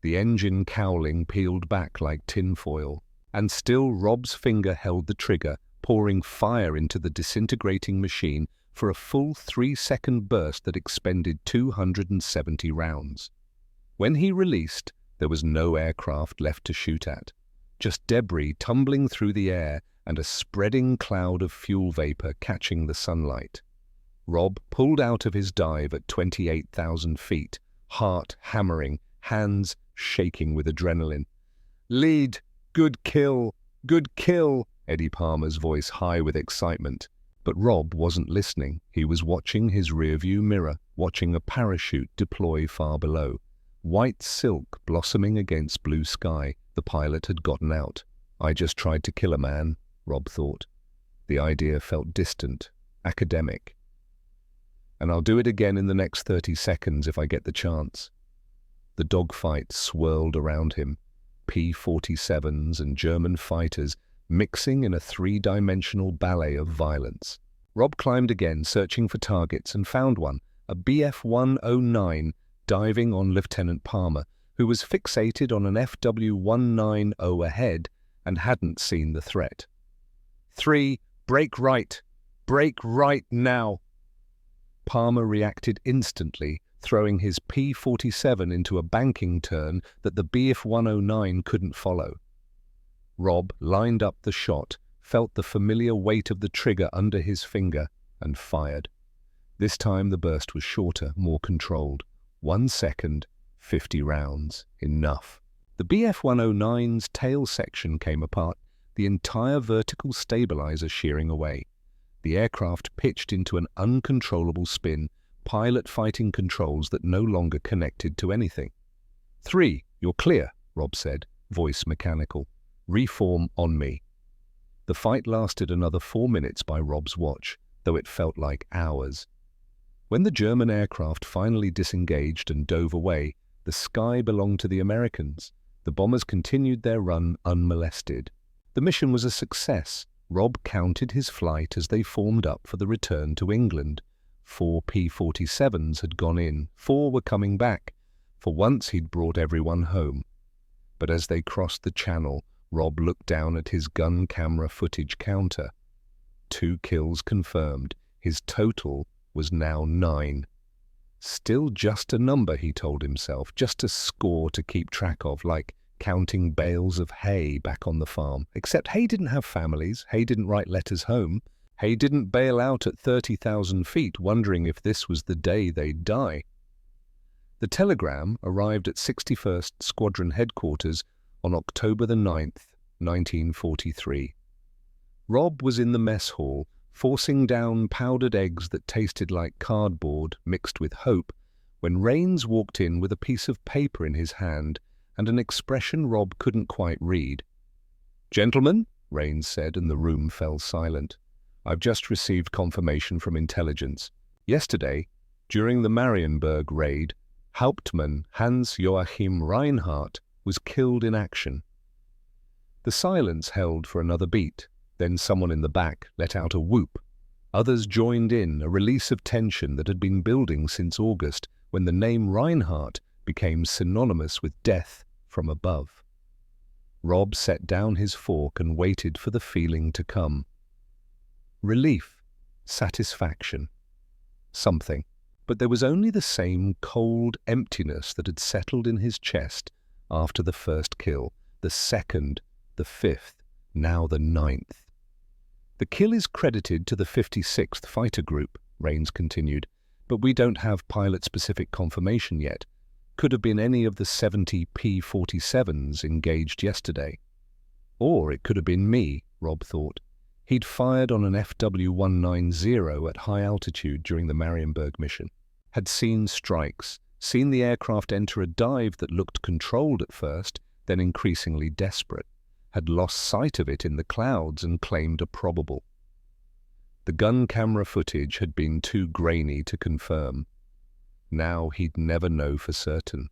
The engine cowling peeled back like tinfoil, and still Rob's finger held the trigger, pouring fire into the disintegrating machine for a full 3-second burst that expended 270 rounds. When he released, there was no aircraft left to shoot at, just debris tumbling through the air and a spreading cloud of fuel vapor catching the sunlight. Rob pulled out of his dive at 28,000 feet, heart hammering, hands shaking with adrenaline. "Lead! Good kill! Good kill!" Eddie Palmer's voice high with excitement. But Rob wasn't listening. He was watching his rearview mirror, watching a parachute deploy far below. White silk blossoming against blue sky. The pilot had gotten out. "I just tried to kill a man," Rob thought. The idea felt distant, academic. "And I'll do it again in the next 30 seconds if I get the chance." The dogfight swirled around him, P-47s and German fighters mixing in a 3-dimensional ballet of violence. Rob climbed again, searching for targets, and found one, a Bf-109 diving on Lieutenant Palmer, who was fixated on an FW-190 ahead and hadn't seen the threat. 3, brake right! Brake right now! Palmer reacted instantly, throwing his P-47 into a banking turn that the Bf 109 couldn't follow. Rob lined up the shot, felt the familiar weight of the trigger under his finger, and fired. This time the burst was shorter, more controlled. 1 second, 50 rounds. Enough. The Bf 109's tail section came apart, the entire vertical stabilizer shearing away. The aircraft pitched into an uncontrollable spin, pilot fighting controls that no longer connected to anything. 3, you're clear, Rob said, voice mechanical. Reform on me. The fight lasted another 4 minutes by Rob's watch, though it felt like hours. When the German aircraft finally disengaged and dove away, the sky belonged to the Americans. The bombers continued their run unmolested. The mission was a success. Rob counted his flight as they formed up for the return to England. 4 P-47s had gone in, 4 were coming back. For once he'd brought everyone home. But as they crossed the channel, Rob looked down at his gun camera footage counter. 2 kills confirmed. His total was now 9. Still just a number, he told himself, just a score to keep track of, like counting bales of hay back on the farm. Except Hay didn't have families, Hay didn't write letters home, Hay didn't bail out at 30,000 feet wondering if this was the day they'd die. The telegram arrived at 61st Squadron Headquarters on October the 9th, 1943. Rob was in the mess hall, forcing down powdered eggs that tasted like cardboard mixed with hope, when Rains walked in with a piece of paper in his hand and an expression Rob couldn't quite read. "Gentlemen," Rains said, and the room fell silent. "I've just received confirmation from intelligence. Yesterday, during the Marienburg raid, Hauptmann Hans-Joachim Reinhardt was killed in action." The silence held for another beat. Then someone in the back let out a whoop. Others joined in, a release of tension that had been building since August, when the name Reinhardt became synonymous with death from above. Rob set down his fork and waited for the feeling to come. Relief, satisfaction, something. But there was only the same cold emptiness that had settled in his chest after the first kill, the second, the 5th, now the 9th. "The kill is credited to the 56th Fighter Group," Rains continued, "but we don't have pilot-specific confirmation yet. Could have been any of the 70 P-47s engaged yesterday. Or it could have been me," Rob thought. He'd fired on an FW-190 at high altitude during the Marienburg mission, had seen strikes, seen the aircraft enter a dive that looked controlled at first, then increasingly desperate, had lost sight of it in the clouds and claimed a probable. The gun camera footage had been too grainy to confirm. Now he'd never know for certain.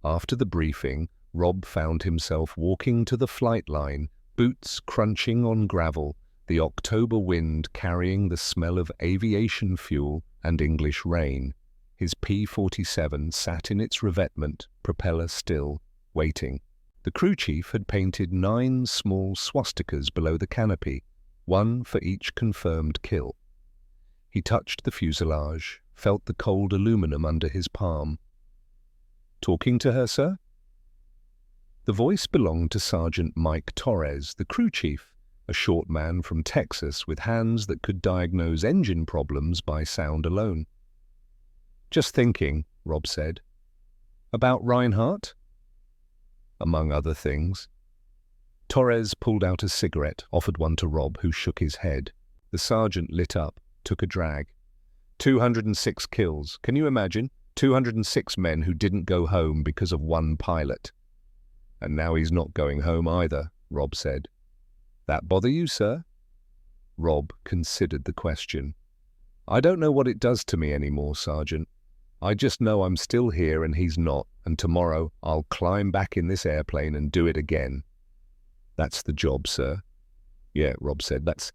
After the briefing, Rob found himself walking to the flight line, boots crunching on gravel, the October wind carrying the smell of aviation fuel and English rain. His P-47 sat in its revetment, propeller still, waiting. The crew chief had painted 9 small swastikas below the canopy, 1 for each confirmed kill. He touched the fuselage, felt the cold aluminum under his palm. "Talking to her, sir?" The voice belonged to Sergeant Mike Torres, the crew chief, a short man from Texas with hands that could diagnose engine problems by sound alone. "Just thinking," Rob said. "About Reinhardt?" "Among other things." Torres pulled out a cigarette, offered one to Rob, who shook his head. The sergeant lit up, took a drag. 206 kills. Can you imagine? 206 men who didn't go home because of 1 pilot. "And now he's not going home either," Rob said. "That bother you, sir?" Rob considered the question. "I don't know what it does to me anymore, Sergeant. I just know I'm still here and he's not, and tomorrow I'll climb back in this airplane and do it again." "That's the job, sir." "Yeah," Rob said, that's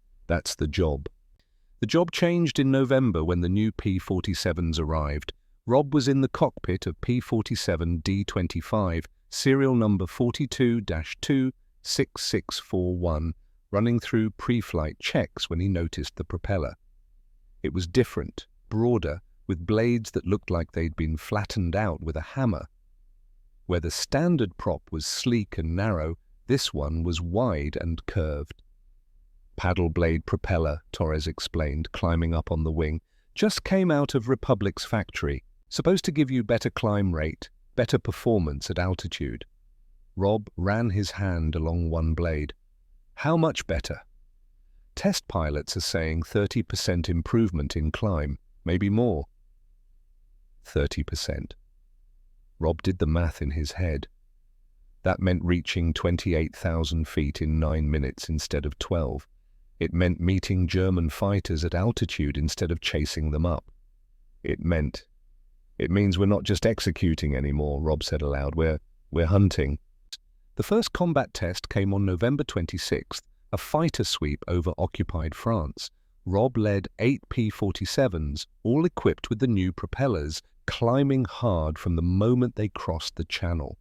the job." The job changed in November when the new P-47s arrived. Rob was in the cockpit of P-47 D-25, serial number 42-26641, running through pre-flight checks when he noticed the propeller. It was different, broader, with blades that looked like they'd been flattened out with a hammer. Where the standard prop was sleek and narrow, this one was wide and curved. Paddle blade propeller, Torres explained, climbing up on the wing. Just came out of Republic's factory. Supposed to give you better climb rate, better performance at altitude. Rob ran his hand along one blade. How much better? Test pilots are saying 30% improvement in climb, maybe more. 30%. Rob did the math in his head. That meant reaching 28,000 feet in 9 minutes instead of 12. It meant meeting German fighters at altitude instead of chasing them up. It means we're not just executing anymore, Rob said aloud. We're hunting. The first combat test came on November 26th, a fighter sweep over occupied France. Rob led 8 P-47s, all equipped with the new propellers, climbing hard from the moment they crossed the channel.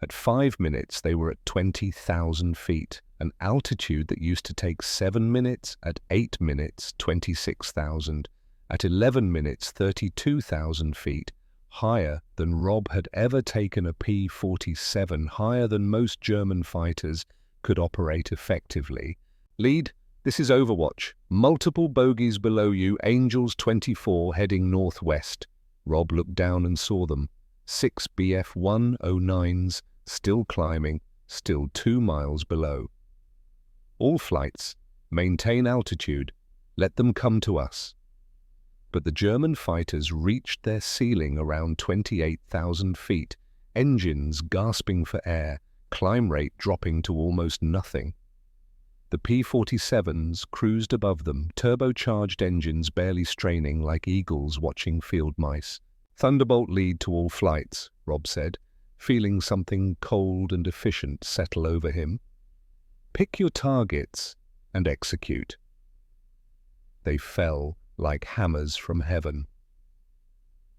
At 5 minutes, they were at 20,000 feet, an altitude that used to take 7 minutes. At 8 minutes, 26,000. At 11 minutes, 32,000 feet, higher than Rob had ever taken a P-47, higher than most German fighters could operate effectively. Lead, this is Overwatch. Multiple bogies below you, Angels 24 heading northwest. Rob looked down and saw them. 6 Bf-109s, still climbing, still 2 miles below. All flights, maintain altitude, let them come to us. But the German fighters reached their ceiling around 28,000 feet, engines gasping for air, climb rate dropping to almost nothing. The P-47s cruised above them, turbocharged engines barely straining like eagles watching field mice. Thunderbolt lead to all flights, Rob said, feeling something cold and efficient settle over him. Pick your targets and execute. They fell like hammers from heaven.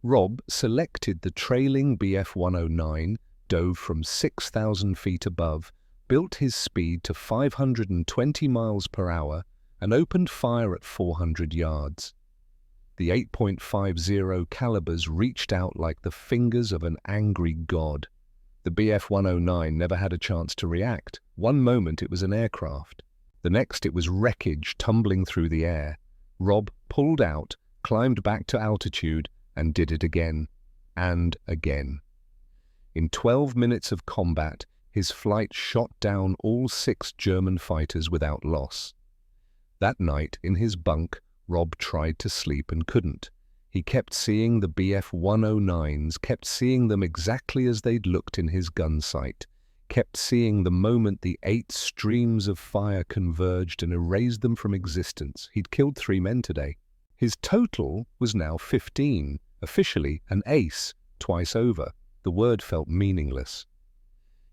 Rob selected the trailing Bf-109, dove from 6,000 feet above, built his speed to 520 miles per hour, and opened fire at 400 yards. The 8.50 calibers reached out like the fingers of an angry god. The Bf-109 never had a chance to react. One moment it was an aircraft. The next it was wreckage tumbling through the air. Rob pulled out, climbed back to altitude, and did it again, and again. In 12 minutes of combat, his flight shot down all 6 German fighters without loss. That night, in his bunk, Rob tried to sleep and couldn't. He kept seeing the Bf-109s, kept seeing them exactly as they'd looked in his gun sight, kept seeing the moment the 8 streams of fire converged and erased them from existence. He'd killed 3 men today. His total was now 15, officially an ace, twice over. The word felt meaningless.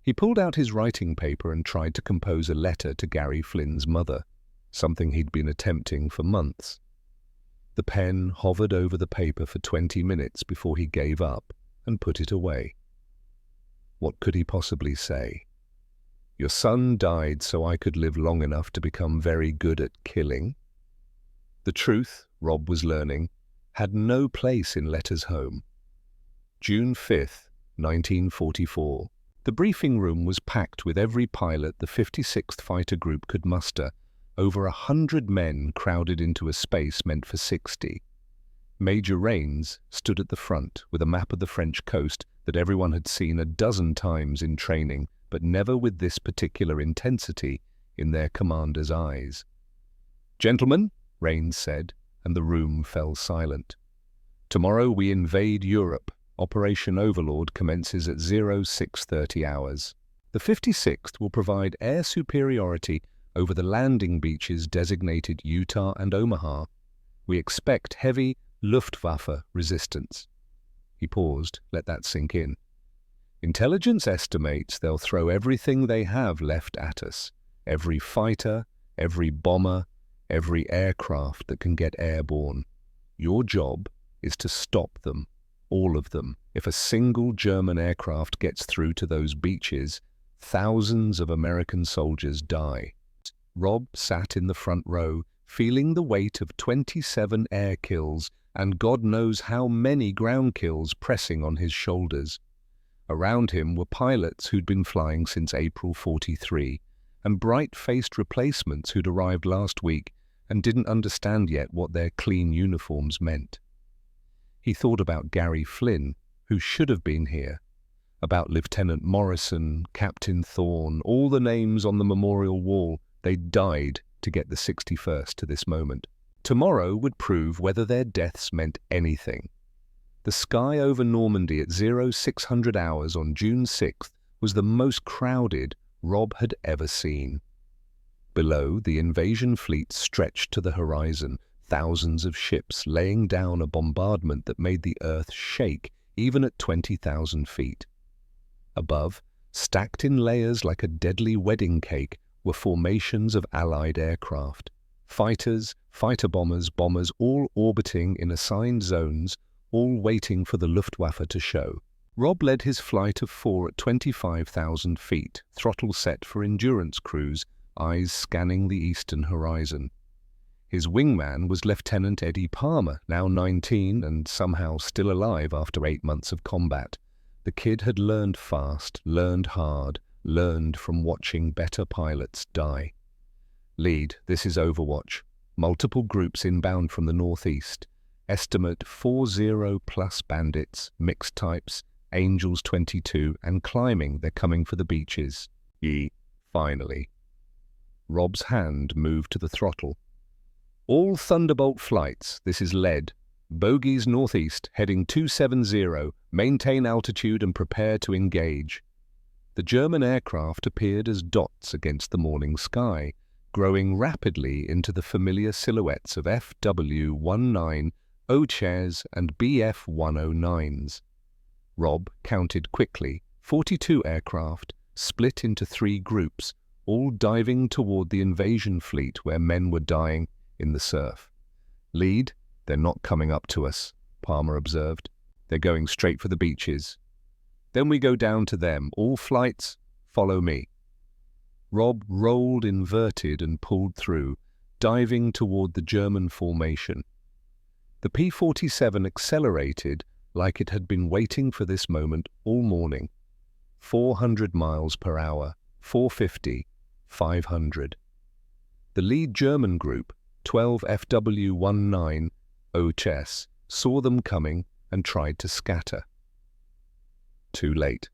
He pulled out his writing paper and tried to compose a letter to Gary Flynn's mother, something he'd been attempting for months. The pen hovered over the paper for 20 minutes before he gave up and put it away. What could he possibly say? Your son died so I could live long enough to become very good at killing? The truth, Rob was learning, had no place in letters home. June 5th, 1944. The briefing room was packed with every pilot the 56th Fighter Group could muster, over 100 men crowded into a space meant for 60. Major Rains stood at the front with a map of the French coast that everyone had seen a dozen times in training, but never with this particular intensity in their commander's eyes. "Gentlemen," Rains said, and the room fell silent. "Tomorrow we invade Europe. Operation Overlord commences at 0630 hours. The 56th will provide air superiority over the landing beaches designated Utah and Omaha. We expect heavy Luftwaffe resistance." He paused, let that sink in. "Intelligence estimates they'll throw everything they have left at us. Every fighter, every bomber, every aircraft that can get airborne. Your job is to stop them. All of them. If a single German aircraft gets through to those beaches, thousands of American soldiers die." Rob sat in the front row, feeling the weight of 27 air kills and God knows how many ground kills pressing on his shoulders. Around him were pilots who'd been flying since April 43, and bright-faced replacements who'd arrived last week and didn't understand yet what their clean uniforms meant. He thought about Gary Flynn, who should have been here, about Lieutenant Morrison, Captain Thorne, all the names on the memorial wall. They'd died to get the 61st to this moment. Tomorrow would prove whether their deaths meant anything. The sky over Normandy at 0600 hours on June 6th was the most crowded Rob had ever seen. Below, the invasion fleet stretched to the horizon, thousands of ships laying down a bombardment that made the earth shake even at 20,000 feet. Above, stacked in layers like a deadly wedding cake, were formations of Allied aircraft. Fighters, fighter bombers, all orbiting in assigned zones, all waiting for the Luftwaffe to show. Rob led his flight of 4 at 25,000 feet, throttle set for endurance cruise, eyes scanning the eastern horizon. His wingman was Lieutenant Eddie Palmer, now 19 and somehow still alive after 8 months of combat. The kid had learned fast, learned hard, learned from watching better pilots die. Lead, this is Overwatch. Multiple groups inbound from the northeast. Estimate 40+ bandits, mixed types, Angels 22, and climbing. They're coming for the beaches. Finally. Rob's hand moved to the throttle. All Thunderbolt flights, this is lead. Bogies northeast, heading 270, maintain altitude and prepare to engage. The German aircraft appeared as dots against the morning sky, growing rapidly into the familiar silhouettes of FW-19, O-chairs and BF-109s. Rob counted quickly, 42 aircraft, split into 3 groups, all diving toward the invasion fleet where men were dying in the surf. Lead, they're not coming up to us, Palmer observed. They're going straight for the beaches. Then we go down to them. All flights, follow me. Rob rolled inverted and pulled through, diving toward the German formation. The P-47 accelerated like it had been waiting for this moment all morning. 400 miles per hour, 450, 500. The lead German group, 12 FW-19 O-chairs, saw them coming and tried to scatter. Too late.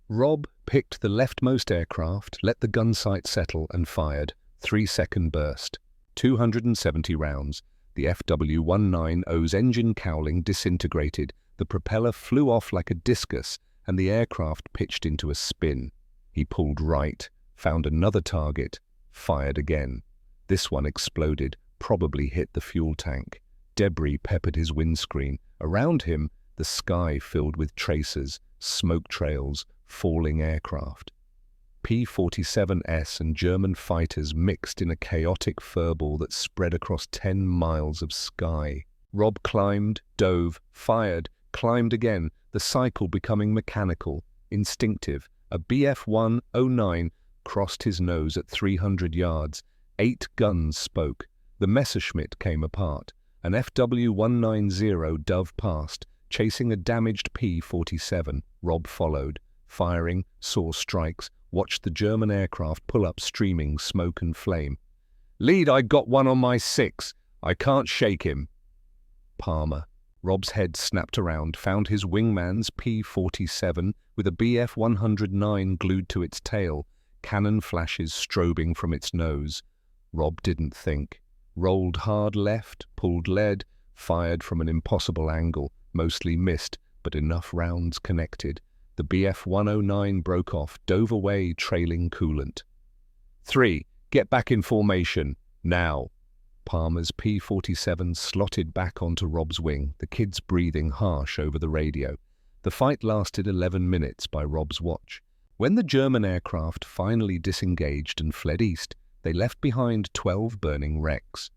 Rob picked the leftmost aircraft, let the gun sight settle and fired. 3-second burst. 270 rounds. The FW-19O's engine cowling disintegrated. The propeller flew off like a discus and the aircraft pitched into a spin. He pulled right, found another target, fired again. This one exploded, probably hit the fuel tank. Debris peppered his windscreen. Around him, the sky filled with tracers, smoke trails, falling aircraft. P-47S and German fighters mixed in a chaotic furball that spread across 10 miles of sky. Rob climbed, dove, fired, climbed again, the cycle becoming mechanical, instinctive. A BF-109 crossed his nose at 300 yards. 8 guns spoke. The Messerschmitt came apart. An FW-190 dove past, chasing a damaged P-47. Rob followed, firing, saw strikes, watched the German aircraft pull up streaming smoke and flame. Lead, I got one on my 6. I can't shake him. Palmer. Rob's head snapped around, found his wingman's P-47 with a BF-109 glued to its tail, cannon flashes strobing from its nose. Rob didn't think. Rolled hard left, pulled lead, fired from an impossible angle, mostly missed, but enough rounds connected. The BF-109 broke off, dove away, trailing coolant. 3. Get back in formation, now. Palmer's P-47 slotted back onto Rob's wing, the kids breathing harsh over the radio. The fight lasted 11 minutes by Rob's watch. When the German aircraft finally disengaged and fled east, they left behind 12 burning wrecks.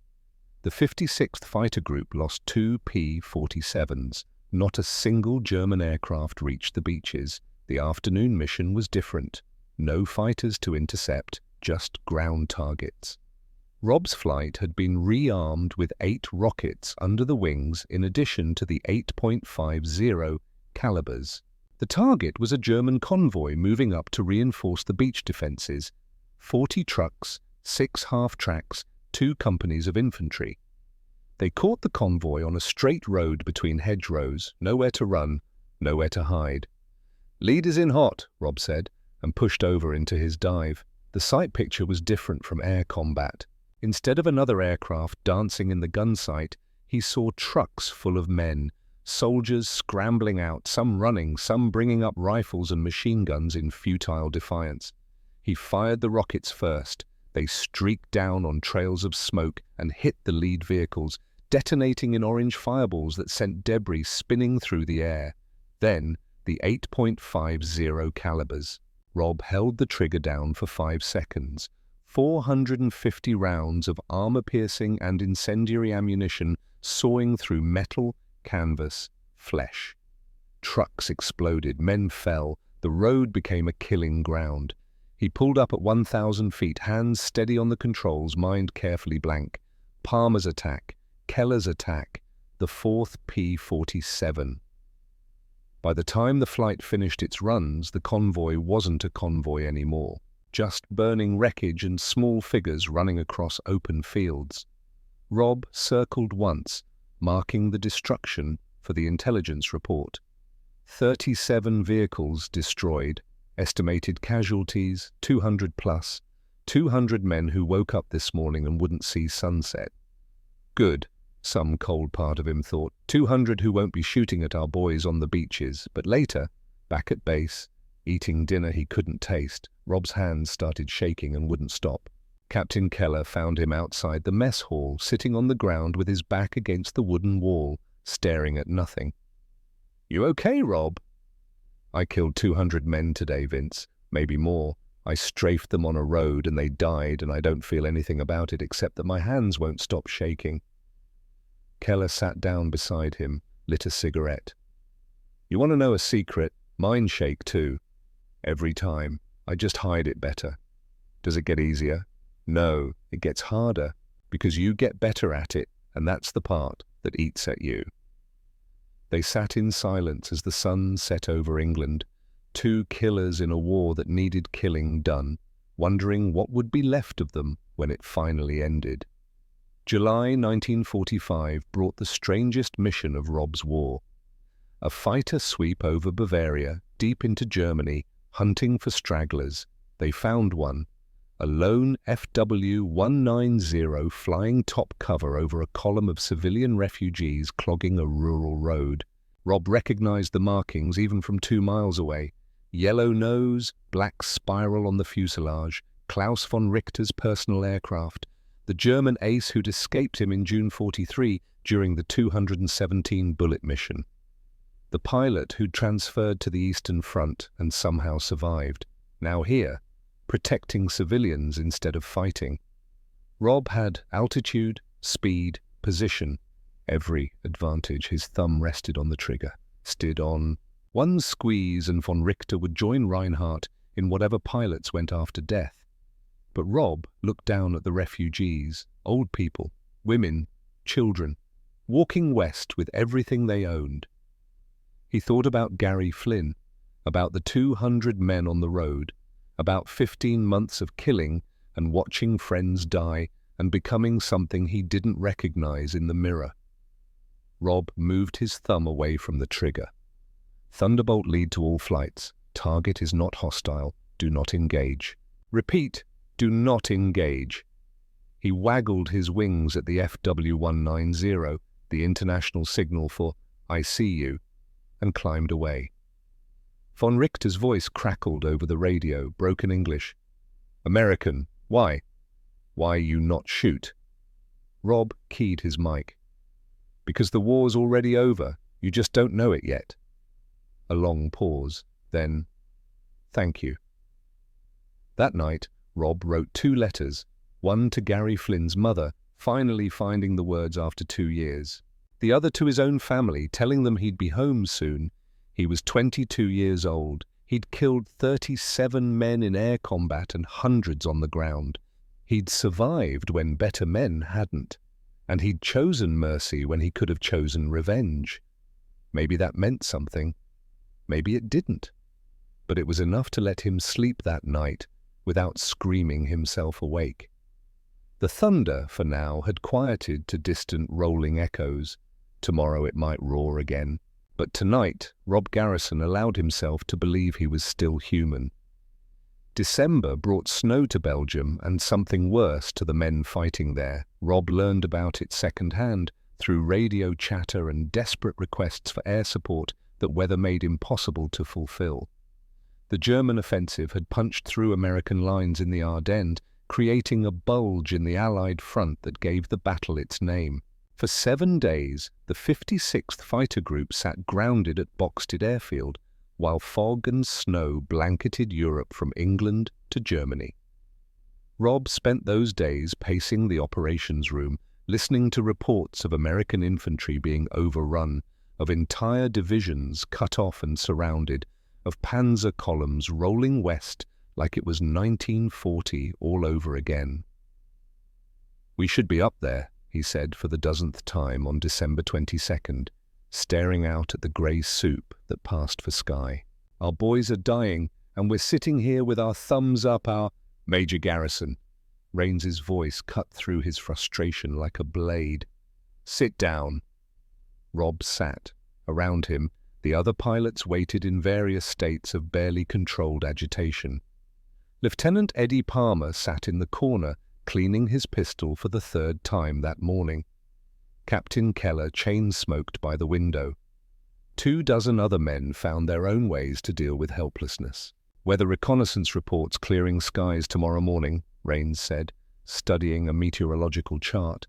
The 56th Fighter Group lost 2 P-47s. Not a single German aircraft reached the beaches. The afternoon mission was different. No fighters to intercept, just ground targets. Rob's flight had been rearmed with 8 rockets under the wings in addition to the 8.50 calibers. The target was a German convoy moving up to reinforce the beach defences. 40 trucks, 6 half-tracks, 2 companies of infantry. They caught the convoy on a straight road between hedgerows, nowhere to run, nowhere to hide. "Lead is in hot," Rob said, and pushed over into his dive. The sight picture was different from air combat. Instead of another aircraft dancing in the gun sight, he saw trucks full of men, soldiers scrambling out, some running, some bringing up rifles and machine guns in futile defiance. He fired the rockets first. They streaked down on trails of smoke and hit the lead vehicles, detonating in orange fireballs that sent debris spinning through the air. Then, the 8.50 calibers. Rob held the trigger down for 5 seconds. 450 rounds of armor-piercing and incendiary ammunition sawing through metal, canvas, flesh. Trucks exploded, men fell, the road became a killing ground. He pulled up at 1,000 feet, hands steady on the controls, mind carefully blank. Palmer's attack, Keller's attack, the 4th P-47. By the time the flight finished its runs, the convoy wasn't a convoy anymore. Just burning wreckage and small figures running across open fields. Rob circled once, marking the destruction for the intelligence report. 37 vehicles destroyed, estimated casualties 200 plus, 200 men who woke up this morning and wouldn't see sunset. Good, some cold part of him thought. 200 who won't be shooting at our boys on the beaches. But later, back at base, eating dinner he couldn't taste, Rob's hands started shaking and wouldn't stop. Captain Keller found him outside the mess hall, sitting on the ground with his back against the wooden wall, staring at nothing. "You okay, Rob?" "I killed 200 men today, Vince. Maybe more. I strafed them on a road and they died, and I don't feel anything about it except that my hands won't stop shaking." Keller sat down beside him, lit a cigarette. "You want to know a secret? Mine shake too. Every time. I just hide it better. Does it get easier? No, it gets harder, because you get better at it, and that's the part that eats at you." They sat in silence as the sun set over England, 2 killers in a war that needed killing done, wondering what would be left of them when it finally ended. July 1945 brought the strangest mission of Rob's war. A fighter sweep over Bavaria, deep into Germany, hunting for stragglers. They found one, a lone FW-190 flying top cover over a column of civilian refugees clogging a rural road. Rob recognized the markings even from 2 miles away. Yellow nose, black spiral on the fuselage, Klaus von Richter's personal aircraft, the German ace who'd escaped him in June 43 during the 217 bullet mission. The pilot who'd transferred to the Eastern Front and somehow survived, now here, protecting civilians instead of fighting. Rob had altitude, speed, position, every advantage. His thumb rested on the trigger, steered on. One squeeze and von Richter would join Reinhardt in whatever pilots went after death. But Rob looked down at the refugees, old people, women, children, walking west with everything they owned. He thought about Gary Flynn, about the 200 men on the road, about 15 months of killing and watching friends die and becoming something he didn't recognize in the mirror. Rob moved his thumb away from the trigger. "Thunderbolt lead to all flights. Target is not hostile. Do not engage. Repeat, do not engage." He waggled his wings at the FW-190, the international signal for "I see you," and climbed away. Von Richter's voice crackled over the radio, broken English. "American, why? Why you not shoot?" Rob keyed his mic. "Because the war's already over. You just don't know it yet." A long pause, then, "Thank you." That night, Rob wrote 2 letters, one to Gary Flynn's mother, finally finding the words after 2 years. The other to his own family, telling them he'd be home soon. He was 22 years old. He'd killed 37 men in air combat and hundreds on the ground. He'd survived when better men hadn't. And he'd chosen mercy when he could have chosen revenge. Maybe that meant something. Maybe it didn't. But it was enough to let him sleep that night without screaming himself awake. The thunder, for now, had quieted to distant rolling echoes. Tomorrow it might roar again. But tonight, Rob Garrison allowed himself to believe he was still human. December brought snow to Belgium and something worse to the men fighting there. Rob learned about it secondhand through radio chatter and desperate requests for air support that weather made impossible to fulfill. The German offensive had punched through American lines in the Ardennes, creating a bulge in the Allied front that gave the battle its name. For 7 days, the 56th Fighter Group sat grounded at Boxted Airfield, while fog and snow blanketed Europe from England to Germany. Rob spent those days pacing the operations room, listening to reports of American infantry being overrun, of entire divisions cut off and surrounded, of panzer columns rolling west like it was 1940 all over again. "We should be up there," he said for the dozenth time on December 22nd, staring out at the grey soup that passed for sky. "Our boys are dying, and we're sitting here with our thumbs up our—" "Major Garrison," Raines's voice cut through his frustration like a blade. "Sit down." Rob sat. Around him, the other pilots waited in various states of barely controlled agitation. Lieutenant Eddie Palmer sat in the corner, cleaning his pistol for the 3rd time that morning. Captain Keller chain-smoked by the window. 24 other men found their own ways to deal with helplessness. "Weather reconnaissance reports clearing skies tomorrow morning," Raines said, studying a meteorological chart.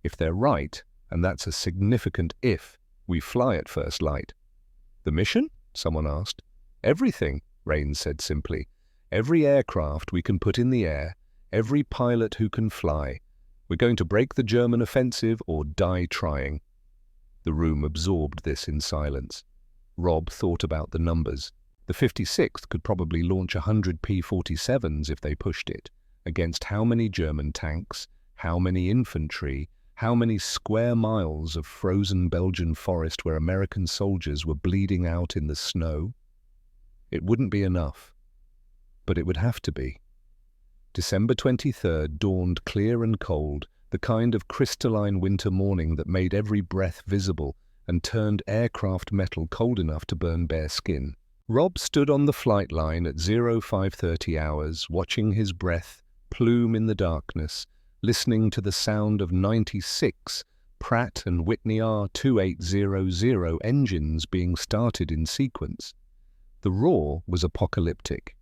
"If they're right, and that's a significant if, we fly at first light." "The mission?" someone asked. "Everything," Raines said simply. "Every aircraft we can put in the air, every pilot who can fly. We're going to break the German offensive or die trying." The room absorbed this in silence. Rob thought about the numbers. The 56th could probably launch 100 P-47s if they pushed it. Against how many German tanks, how many infantry, how many square miles of frozen Belgian forest where American soldiers were bleeding out in the snow? It wouldn't be enough. But it would have to be. December 23rd dawned clear and cold, the kind of crystalline winter morning that made every breath visible and turned aircraft metal cold enough to burn bare skin. Rob stood on the flight line at 0530 hours, watching his breath plume in the darkness, listening to the sound of 96 Pratt & Whitney R2800 engines being started in sequence. The roar was apocalyptic.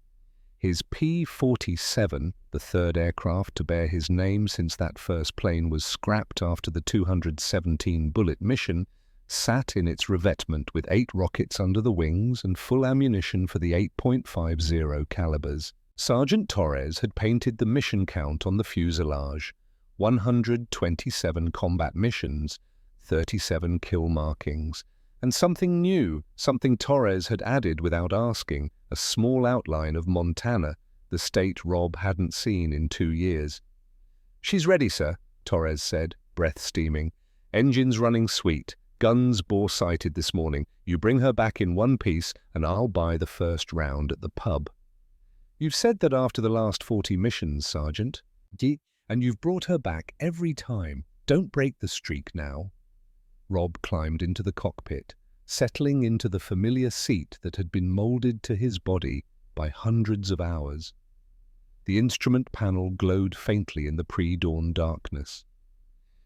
His P-47, the 3rd aircraft to bear his name since that first plane was scrapped after the 217-bullet mission, sat in its revetment with 8 rockets under the wings and full ammunition for the 8.50 calibers. Sergeant Torres had painted the mission count on the fuselage: 127 combat missions, 37 kill markings, and something new, something Torres had added without asking, a small outline of Montana, the state Rob hadn't seen in 2 years. "She's ready, sir," Torres said, breath steaming. "Engines running sweet, guns bore-sighted this morning. You bring her back in one piece, and I'll buy the first round at the pub." "You've said that after the last 40 missions, Sergeant. And you've brought her back every time. Don't break the streak now." Rob climbed into the cockpit, settling into the familiar seat that had been molded to his body by hundreds of hours. The instrument panel glowed faintly in the pre-dawn darkness.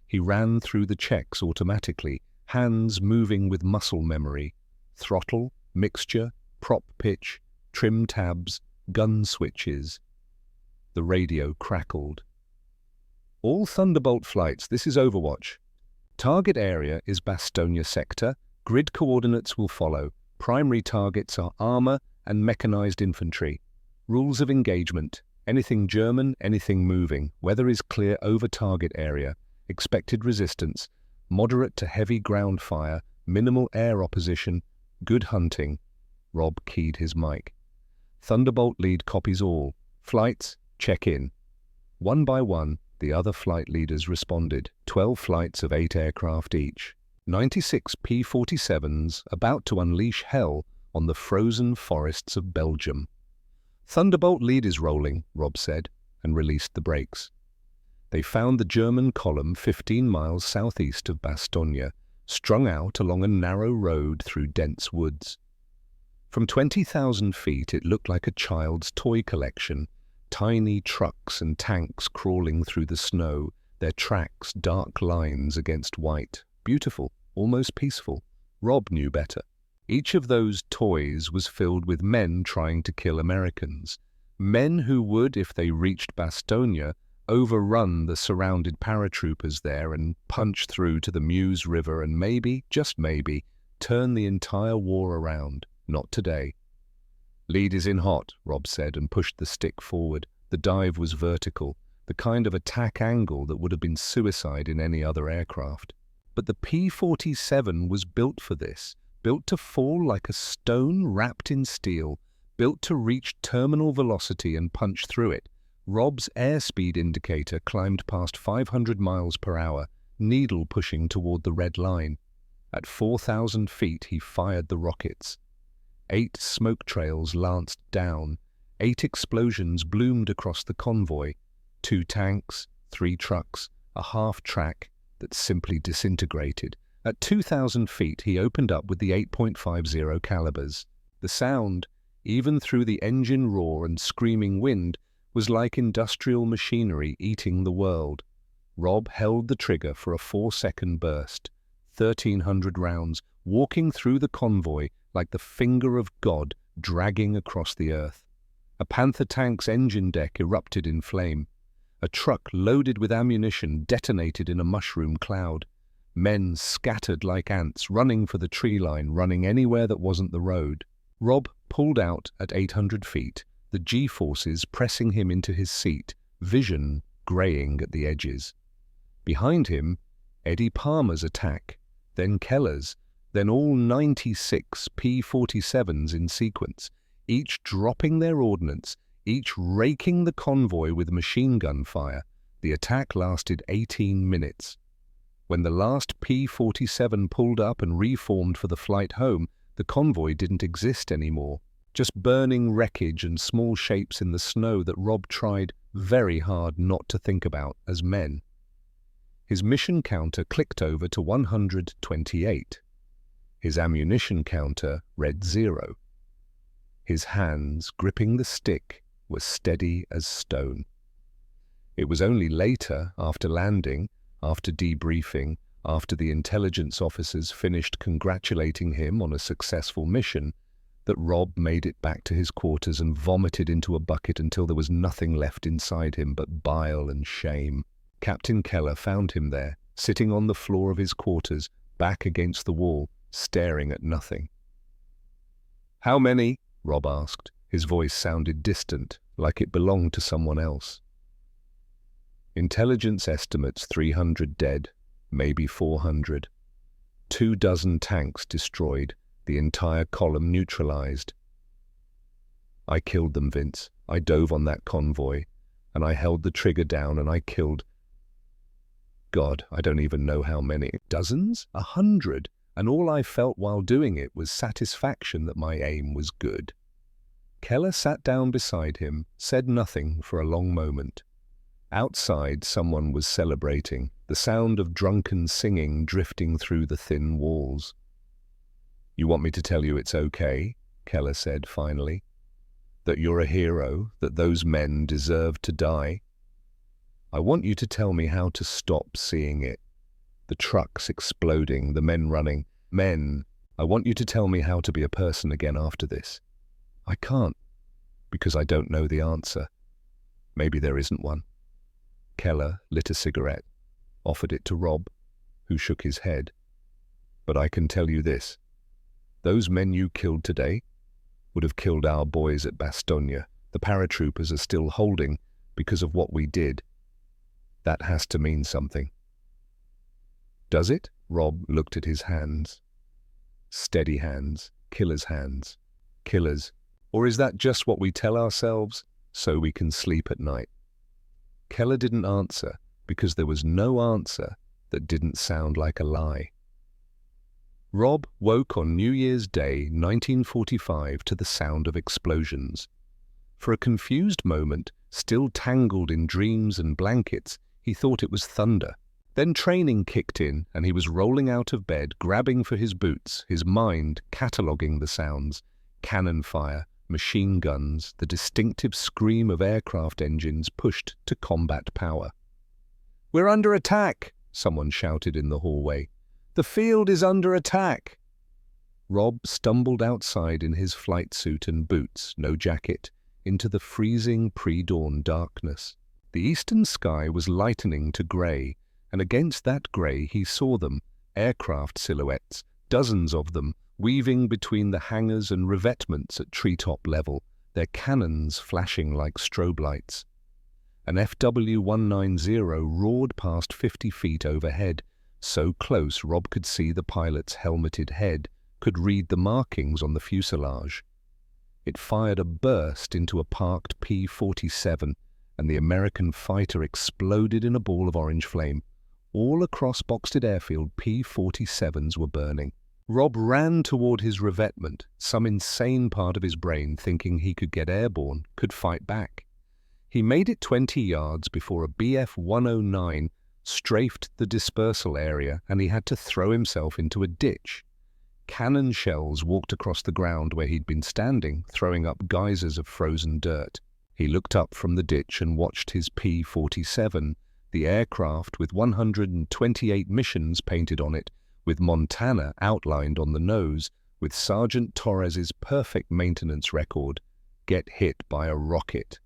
He ran through the checks automatically, hands moving with muscle memory. Throttle, mixture, prop pitch, trim tabs, gun switches. The radio crackled. "All Thunderbolt flights, this is Overwatch. Target area is Bastogne sector. Grid coordinates will follow. Primary targets are armor and mechanized infantry. Rules of engagement: anything German, anything moving. Weather is clear over target area. Expected resistance: moderate to heavy ground fire, minimal air opposition, good hunting." Rob keyed his mic. Thunderbolt lead copies all. Flights, check in. One by one, the other flight leaders responded. 12 flights of 8 aircraft each. 96 P-47s about to unleash hell on the frozen forests of Belgium. Thunderbolt lead is rolling, Rob said, and released the brakes. They found the German column 15 miles southeast of Bastogne, strung out along a narrow road through dense woods. From 20,000 feet it looked like a child's toy collection, tiny trucks and tanks crawling through the snow, their tracks dark lines against white. Beautiful, almost peaceful. Rob knew better. Each of those toys was filled with men trying to kill Americans, men who would, if they reached Bastogne, overrun the surrounded paratroopers there and punch through to the Meuse River and maybe, just maybe, turn the entire war around. Not today. Lead is in hot, Rob said and pushed the stick forward. The dive was vertical, the kind of attack angle that would have been suicide in any other aircraft. But the P-47 was built for this, built to fall like a stone wrapped in steel, built to reach terminal velocity and punch through it. Rob's airspeed indicator climbed past 500 miles per hour, needle pushing toward the red line. At 4,000 feet, he fired the rockets. 8 smoke trails lanced down. 8 explosions bloomed across the convoy. 2 tanks, 3 trucks, a half-track that simply disintegrated. At 2,000 feet, he opened up with the 8.50 calibers. The sound, even through the engine roar and screaming wind, was like industrial machinery eating the world. Rob held the trigger for a 4-second burst. 1,300 rounds, walking through the convoy like the finger of God dragging across the earth. A Panther tank's engine deck erupted in flame. A truck loaded with ammunition detonated in a mushroom cloud. Men scattered like ants, running for the tree line, running anywhere that wasn't the road. Rob pulled out at 800 feet, the G-forces pressing him into his seat, vision graying at the edges. Behind him, Eddie Palmer's attack, then Keller's, then all 96 P-47s in sequence, each dropping their ordnance, each raking the convoy with machine gun fire. The attack lasted 18 minutes. When the last P-47 pulled up and reformed for the flight home, the convoy didn't exist anymore. Just burning wreckage and small shapes in the snow that Rob tried very hard not to think about as men. His mission counter clicked over to 128. His ammunition counter read 0. His hands, gripping the stick, were steady as stone. It was only later, after landing, after debriefing, after the intelligence officers finished congratulating him on a successful mission, that Rob made it back to his quarters and vomited into a bucket until there was nothing left inside him but bile and shame. Captain Keller found him there, sitting on the floor of his quarters, back against the wall, staring at nothing. "How many?" Rob asked. His voice sounded distant, like it belonged to someone else. "Intelligence estimates 300 dead, maybe 400. 24 tanks destroyed, the entire column neutralized. I killed them, Vince. I dove on that convoy, and I held the trigger down and I killed... God, I don't even know how many. Dozens? 100? And all I felt while doing it was satisfaction that my aim was good." Keller sat down beside him, said nothing for a long moment. Outside, someone was celebrating, the sound of drunken singing drifting through the thin walls. "You want me to tell you it's okay?" Keller said finally. "That you're a hero, that those men deserved to die? I want you to tell me how to stop seeing it. The trucks exploding, the men running. Men, I want you to tell me how to be a person again after this. I can't, because I don't know the answer. Maybe there isn't one." Keller lit a cigarette, offered it to Rob, who shook his head. "But I can tell you this. Those men you killed today would have killed our boys at Bastogne. The paratroopers are still holding because of what we did. That has to mean something." "Does it?" Rob looked at his hands. Steady hands, killer's hands. Killer's, Or is that just what we tell ourselves so we can sleep at night? Keller didn't answer because there was no answer that didn't sound like a lie. Rob woke on New Year's Day, 1945, to the sound of explosions. For a confused moment, still tangled in dreams and blankets, he thought it was thunder. Then training kicked in, and he was rolling out of bed, grabbing for his boots, his mind cataloguing the sounds: cannon fire, machine guns, the distinctive scream of aircraft engines pushed to combat power. "We're under attack!" someone shouted in the hallway. "The field is under attack!" Rob stumbled outside in his flight suit and boots, no jacket, into the freezing pre-dawn darkness. The eastern sky was lightening to grey, and against that grey he saw them, aircraft silhouettes, dozens of them, weaving between the hangars and revetments at treetop level, their cannons flashing like strobe lights. An FW-190 roared past 50 feet overhead, so close Rob could see the pilot's helmeted head, could read the markings on the fuselage. It fired a burst into a parked P-47, and the American fighter exploded in a ball of orange flame. All across Boxted Airfield, P-47s were burning. Rob ran toward his revetment, some insane part of his brain thinking he could get airborne, could fight back. He made it 20 yards before a Bf-109 strafed the dispersal area, and he had to throw himself into a ditch. Cannon shells walked across the ground where he'd been standing, throwing up geysers of frozen dirt. He looked up from the ditch and watched his P-47, the aircraft with 128 missions painted on it, with Montana outlined on the nose, with Sergeant Torres's perfect maintenance record, get hit by a rocket.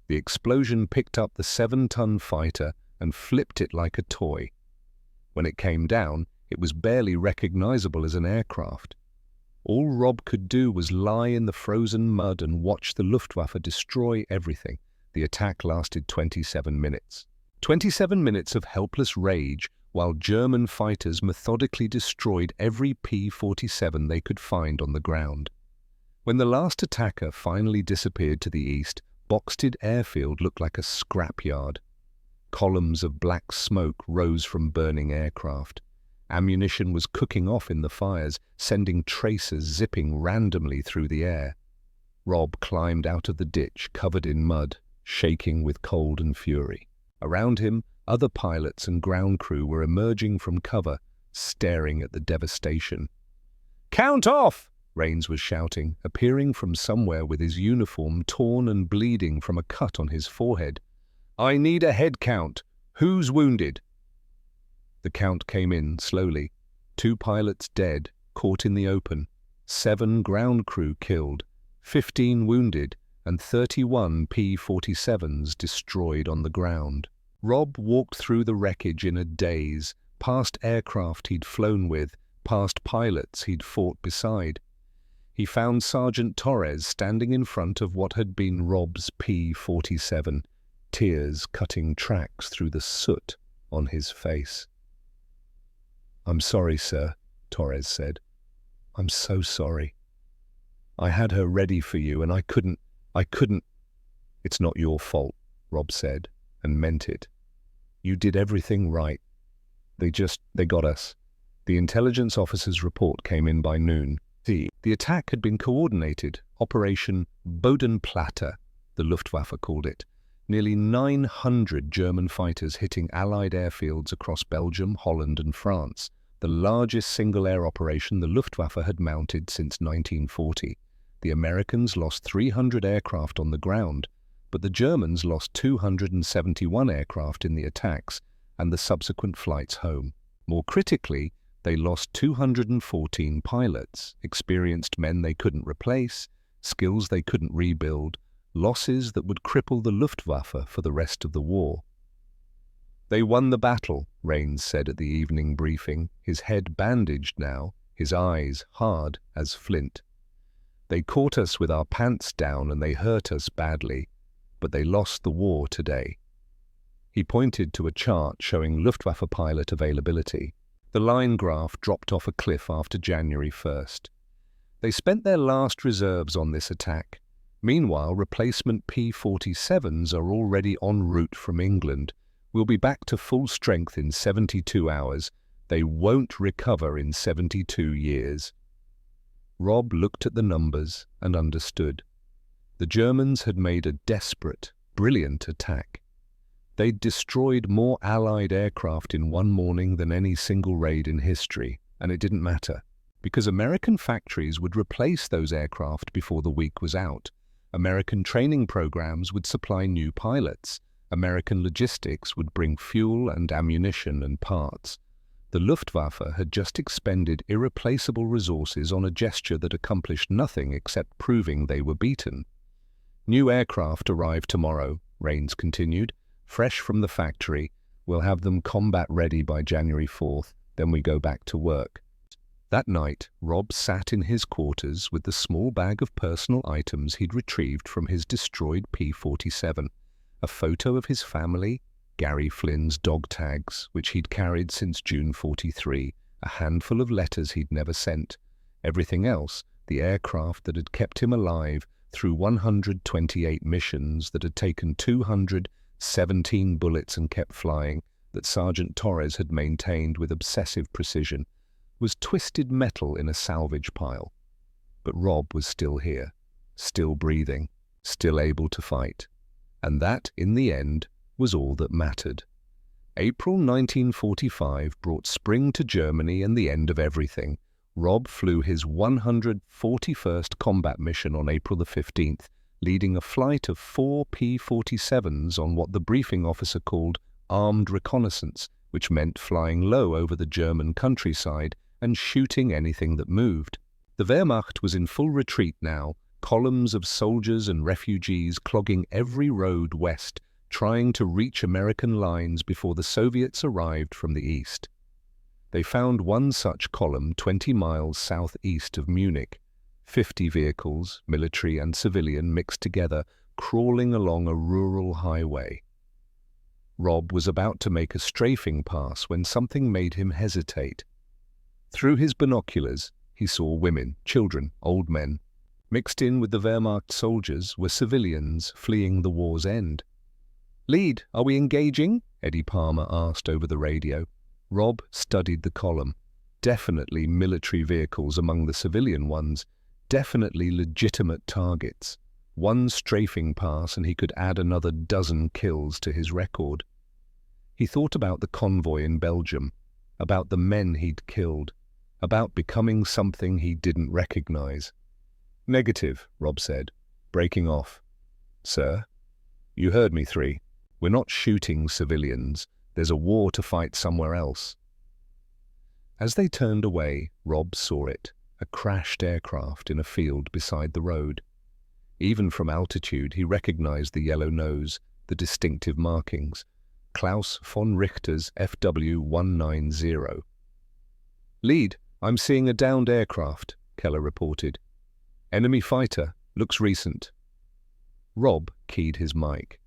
The explosion picked up the 7-ton fighter and flipped it like a toy. When it came down, it was barely recognizable as an aircraft. All Rob could do was lie in the frozen mud and watch the Luftwaffe destroy everything. The attack lasted 27 minutes. 27 minutes of helpless rage while German fighters methodically destroyed every P-47 they could find on the ground. When the last attacker finally disappeared to the east, Boxted Airfield looked like a scrapyard. Columns of black smoke rose from burning aircraft. Ammunition was cooking off in the fires, sending tracers zipping randomly through the air. Rob climbed out of the ditch, covered in mud, shaking with cold and fury. Around him, other pilots and ground crew were emerging from cover, staring at the devastation. "Count off!" Rains was shouting, appearing from somewhere with his uniform torn and bleeding from a cut on his forehead. "I need a head count. Who's wounded?" The count came in slowly. 2 pilots dead, caught in the open, 7 ground crew killed, 15 wounded, and 31 P-47s destroyed on the ground. Rob walked through the wreckage in a daze, past aircraft he'd flown with, past pilots he'd fought beside. He found Sergeant Torres standing in front of what had been Rob's P-47, tears cutting tracks through the soot on his face. "I'm sorry, sir," Torres said. "I'm so sorry. I had her ready for you, and I couldn't. "It's not your fault," Rob said, and meant it. "You did everything right. They got us." The intelligence officer's report came in by noon. The attack had been coordinated, Operation Bodenplatte, the Luftwaffe called it. Nearly 900 German fighters hitting Allied airfields across Belgium, Holland and France, the largest single air operation the Luftwaffe had mounted since 1940. The Americans lost 300 aircraft on the ground, but the Germans lost 271 aircraft in the attacks and the subsequent flights home. More critically, they lost 214 pilots, experienced men they couldn't replace, skills they couldn't rebuild, losses that would cripple the Luftwaffe for the rest of the war. "They won the battle," Rains said at the evening briefing, his head bandaged now, his eyes hard as flint. "They caught us with our pants down and they hurt us badly, but they lost the war today." He pointed to a chart showing Luftwaffe pilot availability. The line graph dropped off a cliff after January 1st. They spent their last reserves on this attack. Meanwhile, replacement P-47s are already en route from England. We'll be back to full strength in 72 hours. They won't recover in 72 years. Rob looked at the numbers and understood. The Germans had made a desperate, brilliant attack. They'd destroyed more Allied aircraft in one morning than any single raid in history, and it didn't matter, because American factories would replace those aircraft before the week was out. American training programs would supply new pilots. American logistics would bring fuel and ammunition and parts. The Luftwaffe had just expended irreplaceable resources on a gesture that accomplished nothing except proving they were beaten. New aircraft arrive tomorrow, Rains continued, fresh from the factory. We'll have them combat-ready by January 4th, then we go back to work. That night, Rob sat in his quarters with the small bag of personal items he'd retrieved from his destroyed P-47, a photo of his family, Gary Flynn's dog tags, which he'd carried since June 43, a handful of letters he'd never sent. Everything else, the aircraft that had kept him alive through 128 missions, that had taken 217 bullets and kept flying, that Sergeant Torres had maintained with obsessive precision, was twisted metal in a salvage pile. But Rob was still here, still breathing, still able to fight. And that, in the end, was all that mattered. April 1945 brought spring to Germany and the end of everything. Rob flew his 141st combat mission on April the 15th, leading a flight of 4 P-47s on what the briefing officer called armed reconnaissance, which meant flying low over the German countryside and shooting anything that moved. The Wehrmacht was in full retreat now, columns of soldiers and refugees clogging every road west, trying to reach American lines before the Soviets arrived from the east. They found one such column 20 miles southeast of Munich, 50 vehicles, military and civilian, mixed together, crawling along a rural highway. Rob was about to make a strafing pass when something made him hesitate. Through his binoculars, he saw women, children, old men. Mixed in with the Wehrmacht soldiers were civilians fleeing the war's end. "Lead, are we engaging?" Eddie Palmer asked over the radio. Rob studied the column. Definitely military vehicles among the civilian ones. Definitely legitimate targets. One strafing pass and he could add another dozen kills to his record. He thought about the convoy in Belgium, about the men he'd killed, about becoming something he didn't recognize. "Negative," Rob said, breaking off. "Sir?" "You heard me, 3. We're not shooting civilians. There's a war to fight somewhere else." As they turned away, Rob saw it, a crashed aircraft in a field beside the road. Even from altitude, he recognized the yellow nose, the distinctive markings. Klaus von Richter's FW-190. "Lead, I'm seeing a downed aircraft," Keller reported. "Enemy fighter, looks recent." Rob keyed his mic.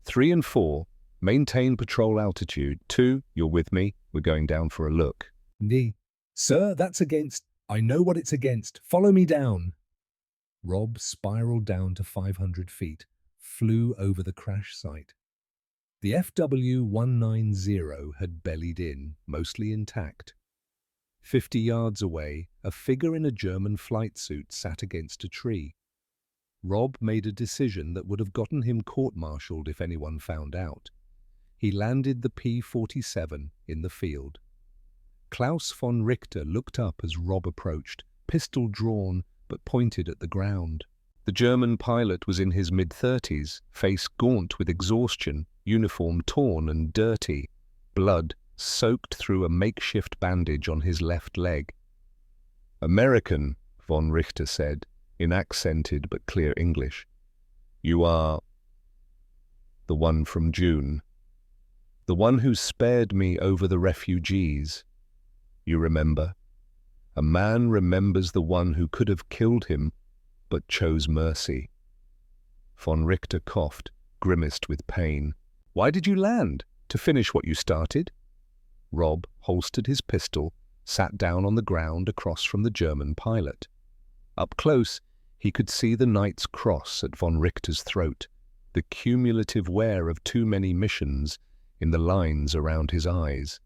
3 and 4, maintain patrol altitude. 2, you're with me, we're going down for a look. "Nee, sir, that's against. I know what it's against. Follow me down." Rob spiraled down to 500 feet, flew over the crash site. The FW-190 had bellied in, mostly intact. 50 yards away, a figure in a German flight suit sat against a tree. Rob made a decision that would have gotten him court-martialed if anyone found out. He landed the P-47 in the field. Klaus von Richter looked up as Rob approached, pistol drawn but pointed at the ground. The German pilot was in his mid-30s, face gaunt with exhaustion, uniform torn and dirty, blood soaked through a makeshift bandage on his left leg. "American," von Richter said, in accented but clear English. "You are—" "The one from June. The one who spared me over the refugees. You remember? A man remembers the one who could have killed him, but chose mercy." Von Richter coughed, grimaced with pain. "Why did you land? To finish what you started?" Rob holstered his pistol, sat down on the ground across from the German pilot. Up close, he could see the Knight's Cross at von Richter's throat, the cumulative wear of too many missions in the lines around his eyes.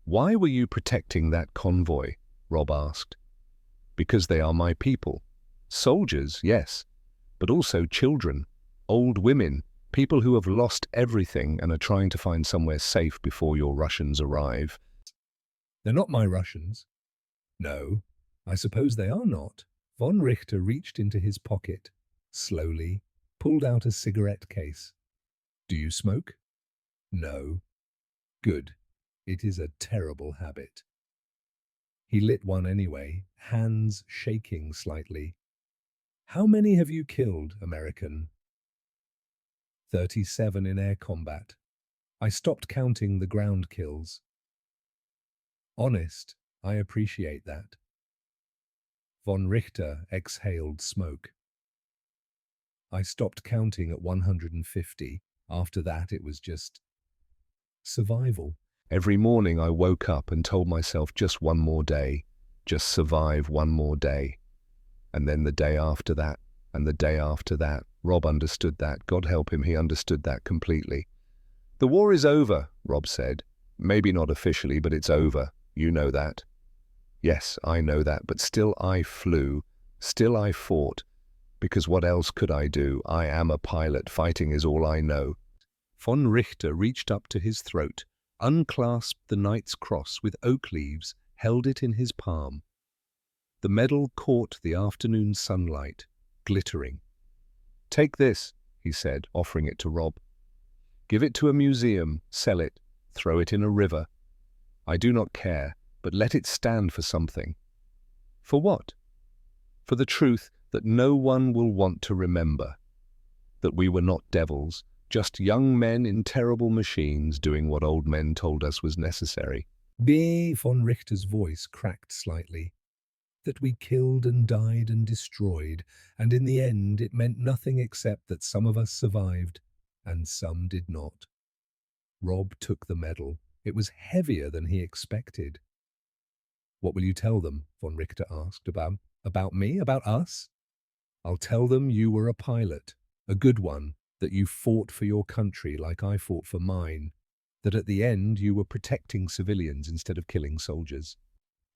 "Why were you protecting that convoy?" Rob asked. "Because they are my people. Soldiers, yes, but also children, old women, people who have lost everything and are trying to find somewhere safe before your Russians arrive." They're not my Russians. No, I suppose they are not. Von Richter reached into his pocket, slowly, pulled out a cigarette case. Do you smoke? No. Good. It is a terrible habit. He lit one anyway, hands shaking slightly. How many have you killed, American? 37 in air combat. I stopped counting the ground kills. Honest, I appreciate that. Von Richter exhaled smoke. I stopped counting at 150. After that, it was just survival. Every morning I woke up and told myself just one more day, just survive one more day. And then the day after that, and the day after that. Rob understood that. God help him, he understood that completely. "The war is over," Rob said. "Maybe not officially, but it's over. You know that." "Yes, I know that, but still I flew. Still I fought. Because what else could I do? I am a pilot. Fighting is all I know." Von Richter reached up to his throat, unclasped the Knight's Cross with oak leaves, held it in his palm. The medal caught the afternoon sunlight, glittering. "Take this," he said, offering it to Rob. "Give it to a museum, sell it, throw it in a river. I do not care, but let it stand for something." "For what?" "For the truth that no one will want to remember. That we were not devils, just young men in terrible machines doing what old men told us was necessary." Von Richter's voice cracked slightly. That we killed and died and destroyed, and in the end it meant nothing except that some of us survived, and some did not. Rob took the medal. It was heavier than he expected. "What will you tell them?" Von Richter asked. About me? About us? "I'll tell them you were a pilot, a good one, that you fought for your country like I fought for mine, that at the end you were protecting civilians instead of killing soldiers.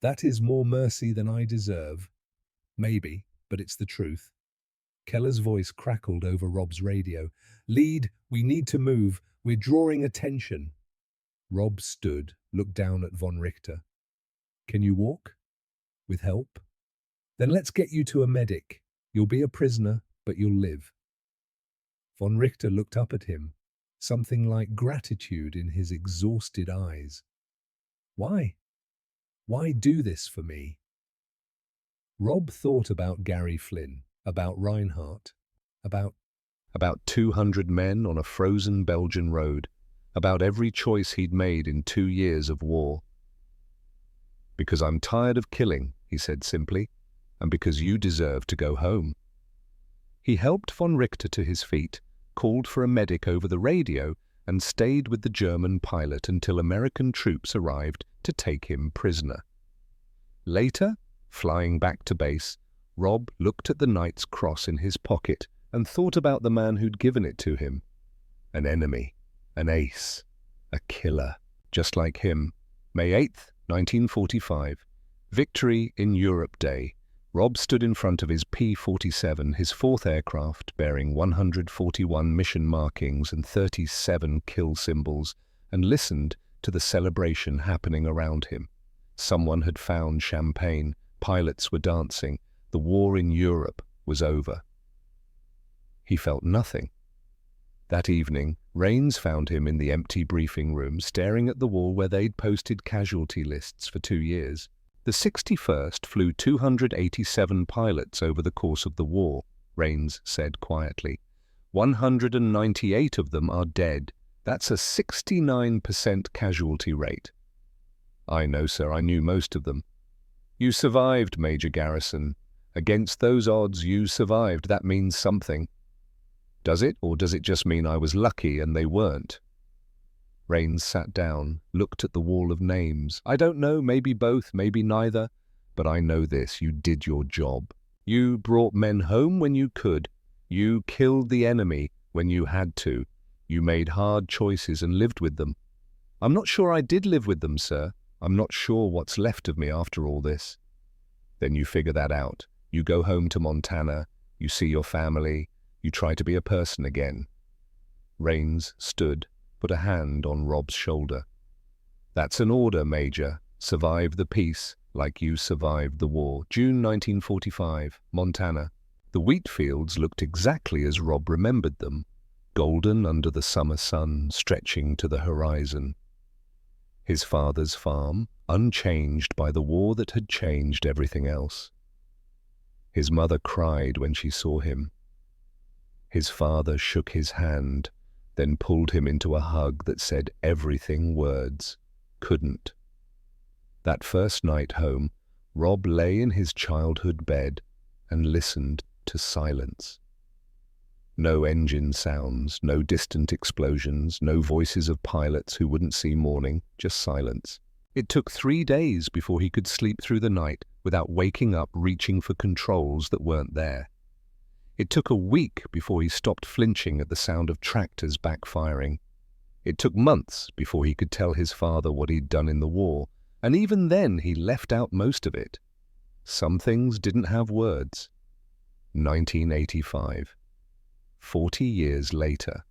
That is more mercy than I deserve. Maybe, but it's the truth." Keller's voice crackled over Rob's radio. "Lead, we need to move. We're drawing attention." Rob stood, looked down at Von Richter. "Can you walk? With help? Then let's get you to a medic. You'll be a prisoner, but you'll live." Von Richter looked up at him, something like gratitude in his exhausted eyes. "Why? Why do this for me?" Rob thought about Gary Flynn, about Reinhardt, about 200 men on a frozen Belgian road, about every choice he'd made in 2 years of war. "Because I'm tired of killing," he said simply, "and because you deserve to go home." He helped Von Richter to his feet, called for a medic over the radio, and stayed with the German pilot until American troops arrived to take him prisoner. Later, flying back to base, Rob looked at the Knight's Cross in his pocket and thought about the man who'd given it to him. An enemy, an ace, a killer, just like him. May 8th, 1945, Victory in Europe Day. Rob stood in front of his P-47, his fourth aircraft, bearing 141 mission markings and 37 kill symbols, and listened to the celebration happening around him. Someone had found champagne, pilots were dancing, the war in Europe was over. He felt nothing. That evening, Rains found him in the empty briefing room, staring at the wall where they'd posted casualty lists for 2 years. The 61st flew 287 pilots over the course of the war, Rains said quietly. 198 of them are dead. That's a 69% casualty rate. I know, sir, I knew most of them. You survived, Major Garrison. Against those odds, you survived. That means something. Does it, or does it just mean I was lucky and they weren't? Rains sat down, looked at the wall of names. I don't know, maybe both, maybe neither, but I know this, you did your job. You brought men home when you could. You killed the enemy when you had to. You made hard choices and lived with them. I'm not sure I did live with them, sir. I'm not sure what's left of me after all this. Then you figure that out. You go home to Montana. You see your family. You try to be a person again. Rains stood, put a hand on Rob's shoulder. That's an order, Major. Survive the peace like you survived the war. June 1945, Montana. The wheat fields looked exactly as Rob remembered them, golden under the summer sun stretching to the horizon. His father's farm, unchanged by the war that had changed everything else. His mother cried when she saw him. His father shook his hand, then pulled him into a hug that said everything words couldn't. That first night home, Rob lay in his childhood bed and listened to silence. No engine sounds, no distant explosions, no voices of pilots who wouldn't see morning, just silence. It took 3 days before he could sleep through the night without waking up reaching for controls that weren't there. It took a week before he stopped flinching at the sound of tractors backfiring. It took months before he could tell his father what he'd done in the war, and even then he left out most of it. Some things didn't have words. 1985. 40 years later.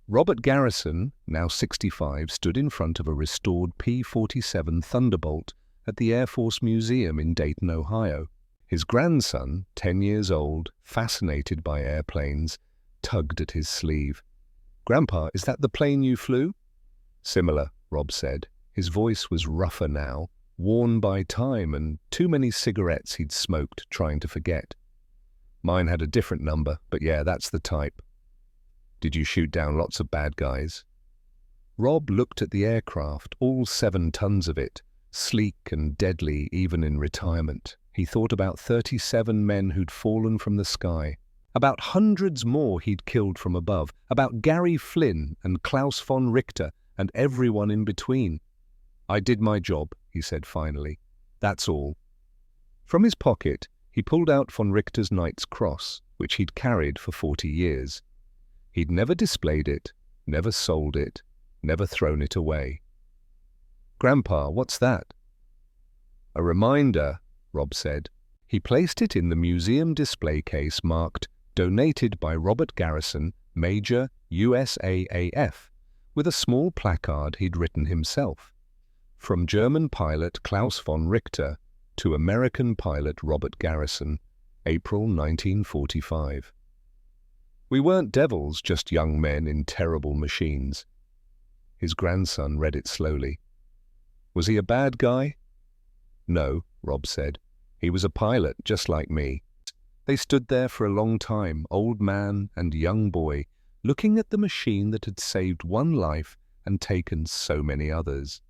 Robert Garrison, now 65, stood in front of a restored P-47 Thunderbolt at the Air Force Museum in Dayton, Ohio. His grandson, 10 years old, fascinated by airplanes, tugged at his sleeve. "Grandpa, is that the plane you flew?" "Similar," Rob said. His voice was rougher now, worn by time and too many cigarettes he'd smoked trying to forget. "Mine had a different number, but yeah, that's the type." "Did you shoot down lots of bad guys?" Rob looked at the aircraft, all 7 tons of it, sleek and deadly even in retirement. He thought about 37 men who'd fallen from the sky, about hundreds more he'd killed from above, about Gary Flynn and Klaus von Richter and everyone in between. "I did my job," he said finally. "That's all." From his pocket, he pulled out von Richter's Knight's Cross, which he'd carried for 40 years. He'd never displayed it, never sold it, never thrown it away. "Grandpa, what's that?" "A reminder," Rob said. He placed it in the museum display case marked "Donated by Robert Garrison, Major, USAAF," with a small placard he'd written himself. From German pilot Klaus von Richter to American pilot Robert Garrison, April 1945. "We weren't devils, just young men in terrible machines." His grandson read it slowly. "Was he a bad guy?" "No," Rob said. "He was a pilot, just like me." They stood there for a long time, old man and young boy, looking at the machine that had saved one life and taken so many others.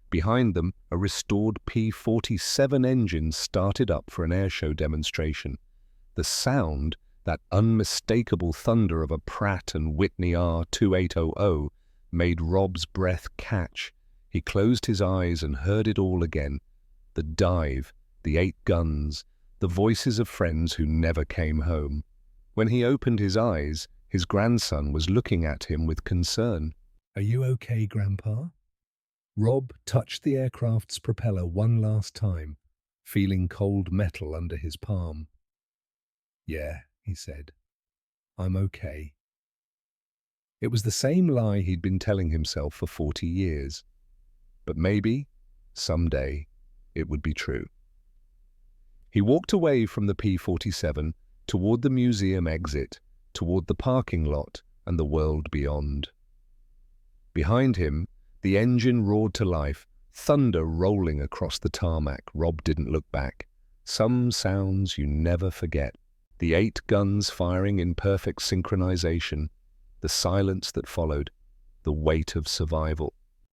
Behind them, a restored P-47 engine started up for an airshow demonstration. The sound, that unmistakable thunder of a Pratt & Whitney R2800, made Rob's breath catch. He closed his eyes and heard it all again. The dive, the 8 guns, the voices of friends who never came home. When he opened his eyes, his grandson was looking at him with concern. "Are you okay, Grandpa?" Rob touched the aircraft's propeller one last time, feeling cold metal under his palm. "Yeah," he said. "I'm okay." It was the same lie he'd been telling himself for 40 years. But maybe, someday, it would be true. He walked away from the P-47 toward the museum exit, toward the parking lot and the world beyond. Behind him, the engine roared to life, thunder rolling across the tarmac. Rob didn't look back. Some sounds you never forget. The 8 guns firing in perfect synchronization, the silence that followed, the weight of survival.